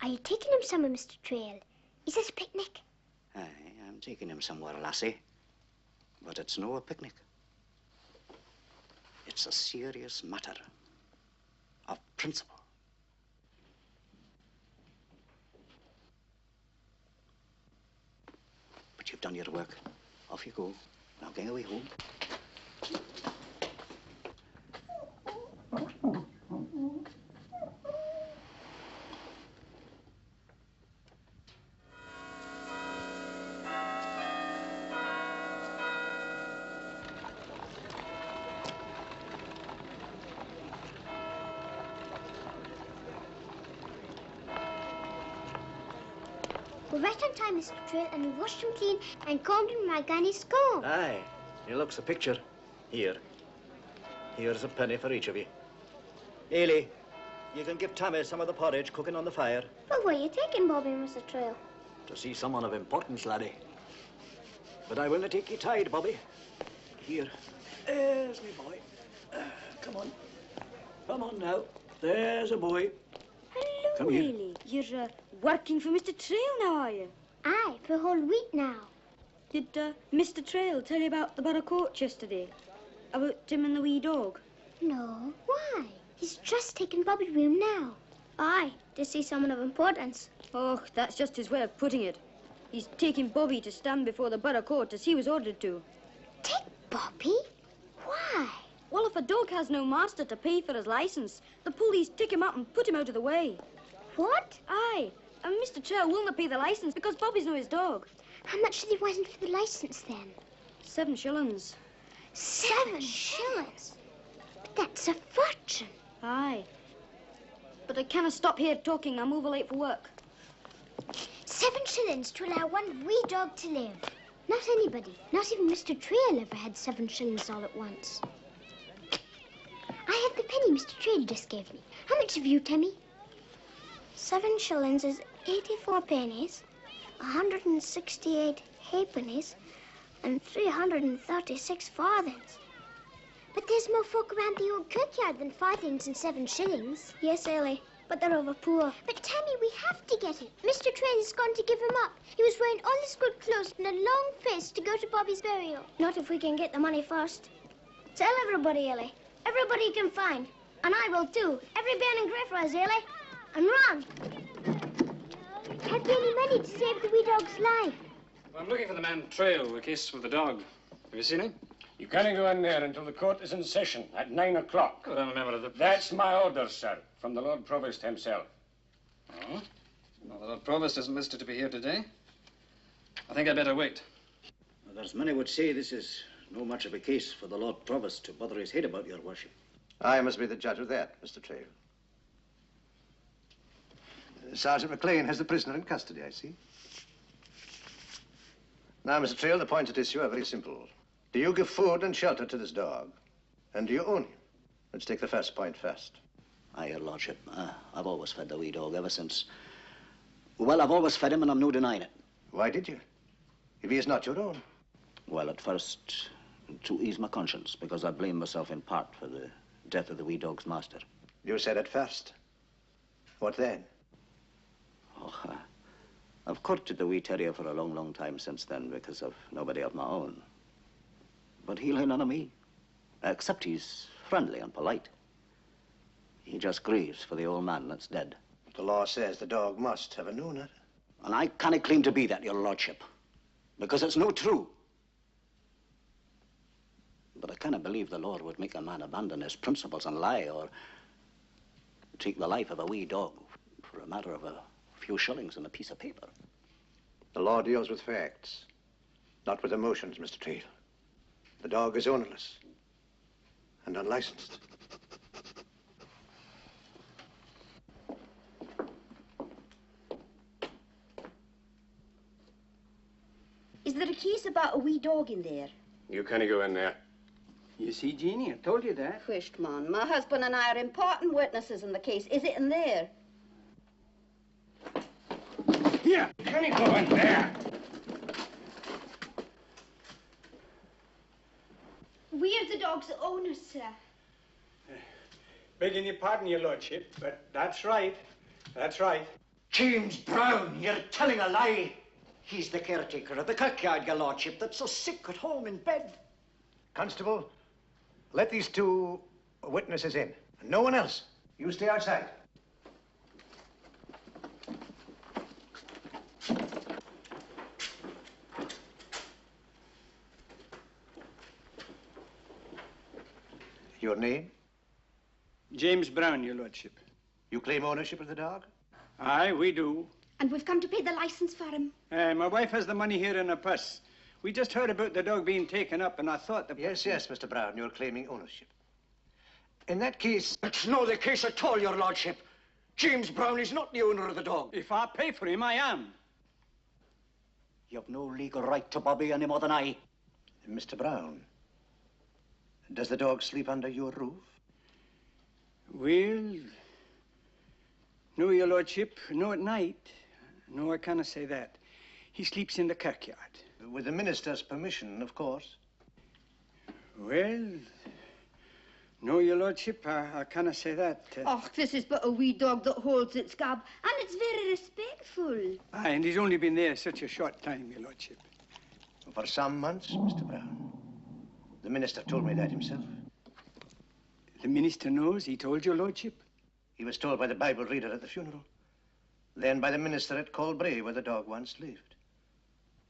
Are you taking him somewhere, Mr. Trail? Is this a picnic? Aye, I'm taking him somewhere, lassie. But it's no a picnic. It's a serious matter of principle. But you've done your work. Off you go. Now get away home. We're right on time, Mr. Trail, and we washed him clean and combed him with my granny's comb. Aye, he looks a picture. Here. Here's a penny for each of you. Ailey, you can give Tammy some of the porridge cooking on the fire. But where are you taking Bobby, Mr. Trail? To see someone of importance, laddie. But I will not take you tied, Bobby. Here. There's me boy. Come on. Come on now. There's a boy. Hello, Come here. Ailey. You're working for Mr. Trail now, are you? Aye, for a whole week now. Did Mr. Trail tell you about the borough court yesterday? About Tim and the wee dog? No, why? He's just taken Bobby's room now. Aye, to see someone of importance. Oh, that's just his way of putting it. He's taking Bobby to stand before the borough court as he was ordered to. Take Bobby? Why? Well, if a dog has no master to pay for his license, the police pick him up and put him out of the way. What? Aye, and Mr. Trail will not pay the license because Bobby's no his dog. How much did he want for the license then? 7 shillings. 7 shillings? But that's a fortune. Aye. But I cannot stop here talking. I'm over late for work. 7 shillings to allow one wee dog to live. Not anybody, not even Mr. Trail ever had 7 shillings all at once. I have the penny Mr. Trail just gave me. How much have you, Tammy? 7 shillings is 84 pennies, 168 halfpennies, and 336 farthings. But there's more folk around the old kirkyard than farthings and 7 shillings. Yes, Ellie, but they're over poor. But, Tammy, we have to get it. Mr. Trail is going to give him up. He was wearing all his good clothes and a long face to go to Bobby's burial. Not if we can get the money first. Tell everybody, Ellie. Everybody you can find. And I will, too. Every bairn in Greyfriers, Ellie. And run. Have you any money to save the wee dog's life? I'm looking for the man Trail, the case with the dog. Have you seen him? You can't go in there until the court is in session at 9 o'clock. But I'm a member of the... That's my order, sir, from the Lord Provost himself. Oh? Well, the Lord Provost isn't listed to be here today. I think I'd better wait. Well, there's many would say this is no much of a case for the Lord Provost to bother his head about, your worship. I must be the judge of that, Mr. Trail. Sergeant McLean has the prisoner in custody, I see. Now, Mr. Trail, the points at issue are very simple. Do you give food and shelter to this dog? And do you own him? Let's take the first point first. Aye, your lordship. I've always fed the wee dog ever since. Well, I've always fed him and I'm no denying it. Why did you? If he is not your own. Well, at first, to ease my conscience, because I blame myself in part for the death of the wee dog's master. You said at first. What then? Oh, I've courted the wee terrier for a long, long time since then because of nobody of my own. But he'll hear none of me, except he's friendly and polite. He just grieves for the old man that's dead. The law says the dog must have a new owner. And I can't claim to be that, your lordship, because it's no true. But I cannot believe the Lord would make a man abandon his principles and lie or take the life of a wee dog for a matter of a few shillings and a piece of paper. The law deals with facts, not with emotions, Mr. Trail. The dog is ownerless and unlicensed. Is there a case about a wee dog in there? You can't go in there. You see, Jeannie, I told you that. Whisht, man. My husband and I are important witnesses in the case. Is it in there? Here, can you go in there? We're the dog's owners, sir. Begging your pardon, your lordship, but that's right. That's right. James Brown, you're telling a lie. He's the caretaker of the kirkyard, your lordship, that's so sick at home in bed. Constable, let these two witnesses in. And no one else. You stay outside. Your name? James Brown, your lordship. You claim ownership of the dog? Aye, we do. And we've come to pay the license for him. My wife has the money here in her purse. We just heard about the dog being taken up, and I thought that... Yes, Mr. Brown, you're claiming ownership. In that case... It's not the case at all, your lordship. James Brown is not the owner of the dog. If I pay for him, I am. You've no legal right to Bobby any more than I. Mr. Brown, does the dog sleep under your roof? Well, no, your lordship, no at night. No, I cannot say that. He sleeps in the kirkyard. With the minister's permission, of course. Well, no, your lordship, I cannot say that. Oh, this is but a wee dog that holds its cub, and it's very respectful. Aye, and he's only been there such a short time, your lordship. For some months, Mr. Brown. The minister told me that himself. The minister knows? He told your lordship? He was told by the Bible reader at the funeral. Then by the minister at Colbray, where the dog once lived.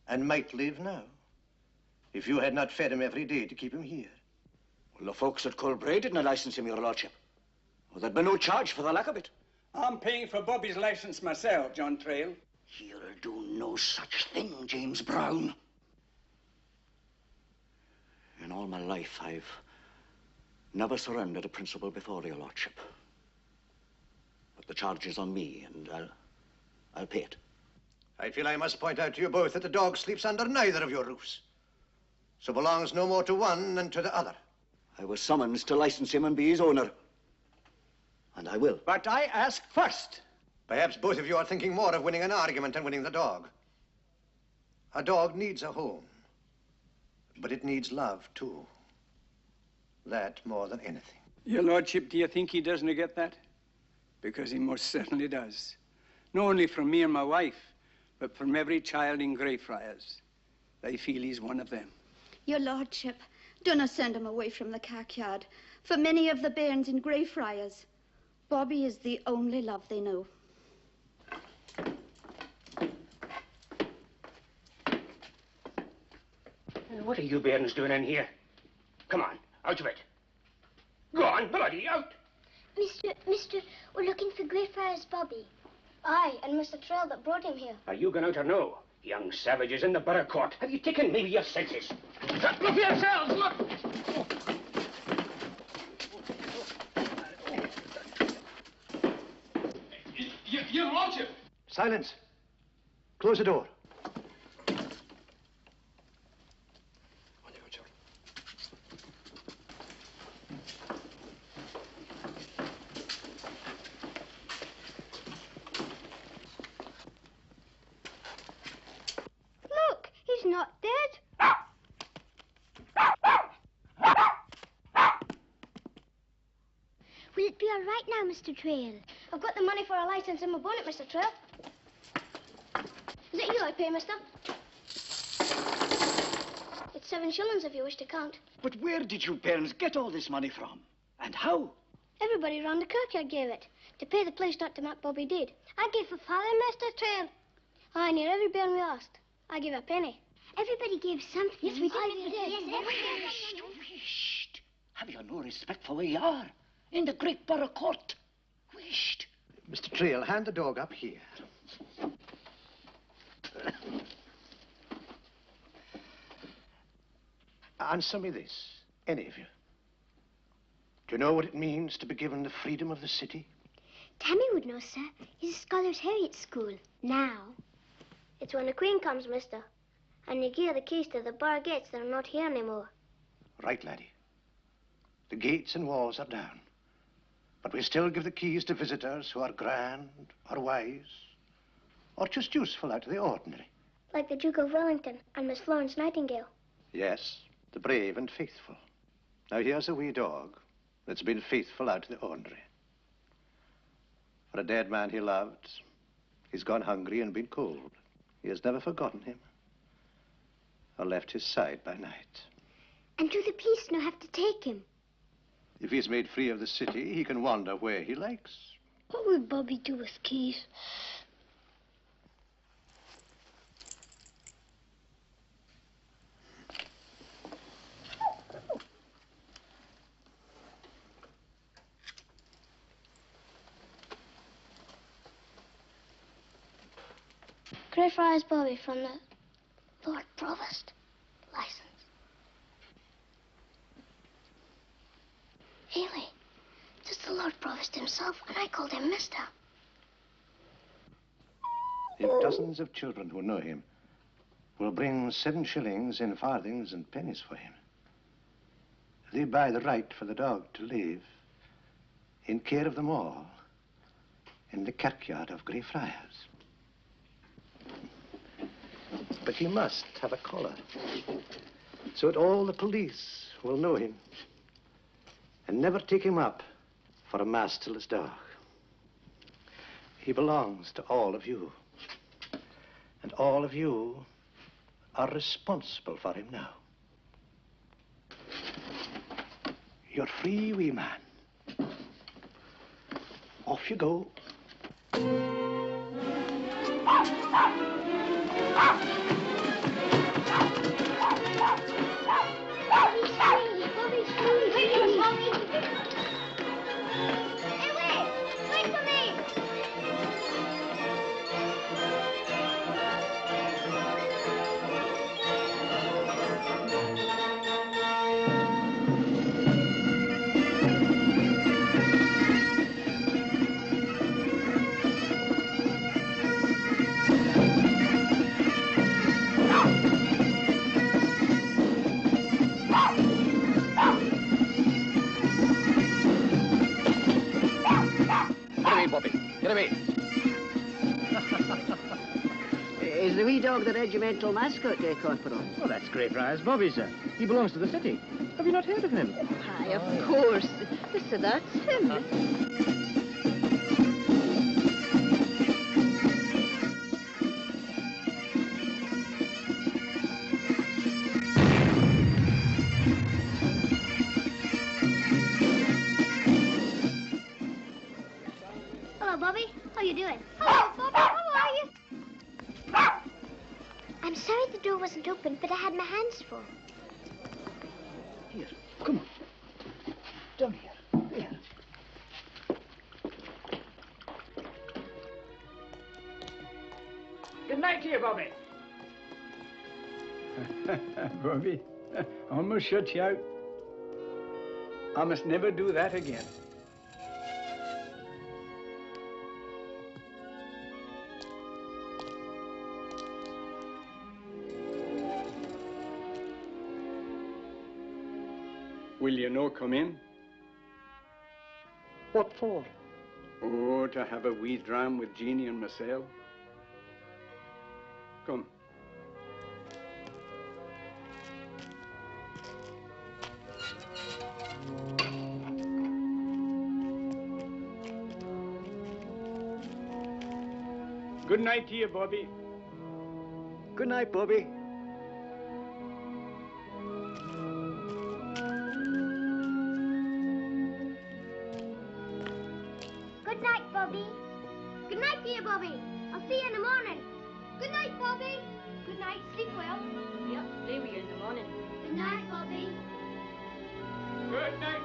And might live now, if you had not fed him every day to keep him here. Well, the folks at Colbray didn't license him, your lordship. Well, there'd be no charge for the lack of it. I'm paying for Bobby's license myself, John Trail. You'll do no such thing, James Brown. In all my life, I've never surrendered a principle before, your lordship. But the charge is on me, and I'll pay it. I feel I must point out to you both that the dog sleeps under neither of your roofs. So belongs no more to one than to the other. I was summoned to license him and be his owner. And I will. But I ask first. Perhaps both of you are thinking more of winning an argument than winning the dog. A dog needs a home. But it needs love, too. That more than anything. Your lordship, do you think he doesn't get that? Because he most certainly does. Not only from me and my wife, but from every child in Greyfriars. They feel he's one of them. Your lordship, dunna send him away from the kirkyard. For many of the bairns in Greyfriars, Bobby is the only love they know. What are you bairns doing in here? Come on, out of it. Go on, bloody out. Mister, we're looking for Greyfriers Bobby. Aye, and Mr. Trail that brought him here. Are you going out or no? Young savages in the borough court. Have you taken maybe your senses? Look for yourselves, look! Your lordship! Silence. Close the door. Look, he's not dead. Will it be all right now, Mr. Trail? I've got the money for a license in my bonnet, Mr. Trail. Is it you I pay, mister? It's 7 shillings if you wish to count. But where did you bairns get all this money from? And how? Everybody round the kirkyard gave it. To pay the police not to make Bobby dead. I gave for father, Mr. Trail. Aye, near every bairn we asked. I gave a penny. Everybody gave something. Yes, we did. Yes, everybody. Whisht. Have you no respect for where you are? In the great borough court. Whisht. Mr. Trail, hand the dog up here. Answer me this, any of you. Do you know what it means to be given the freedom of the city? Tammy would know, sir. He's a Scholars Harriet school. Now. It's when the Queen comes, mister. And you give the keys to the bar gates that are not here anymore. Right, laddie. The gates and walls are down. But we still give the keys to visitors who are grand, or wise, or just useful out of the ordinary. Like the Duke of Wellington and Miss Florence Nightingale. Yes, the brave and faithful. Now here's a wee dog that's been faithful out of the ordinary. For a dead man he loved, he's gone hungry and been cold. He has never forgotten him, or left his side by night. And do the police now have to take him? If he's made free of the city, he can wander where he likes. What would Bobby do with keys? Greyfriers Bobby from the Lord Provost. License. Haley, this is the Lord Provost himself, and I called him Mister. If dozens of children who know him will bring 7 shillings in farthings and pennies for him, they buy the right for the dog to live in care of them all in the kirkyard of Greyfriars. But he must have a collar, so that all the police will know him and never take him up for a masterless dog. He belongs to all of you, and all of you are responsible for him now. You're free, wee man. Off you go. Bobby's free! Bobby's free! Wait, Bobby! Hey, wait! Wait for me! Get away. Is the wee dog the regimental mascot, Corporal? Oh, that's Greyfriars Bobby, sir. He belongs to the city. Have you not heard of him? Aye, of course. So that's him. Hello, Bobby. How you doing? Hello, Bobby. How are you? I'm sorry the door wasn't open, but I had my hands full. Here, come on. Down here. Here. Good night to you, Bobby. Bobby, almost shut you out. I must never do that again. Will you no come in? What for? Oh, to have a wee dram with Jeannie and myself. Come. Good night to you, Bobby. Good night, Bobby. Good night, Bobby. Good night to you, Bobby. I'll see you in the morning. Good night, Bobby. Good night. Sleep well. Yep, play with you in the morning. Good night, Bobby. Good night.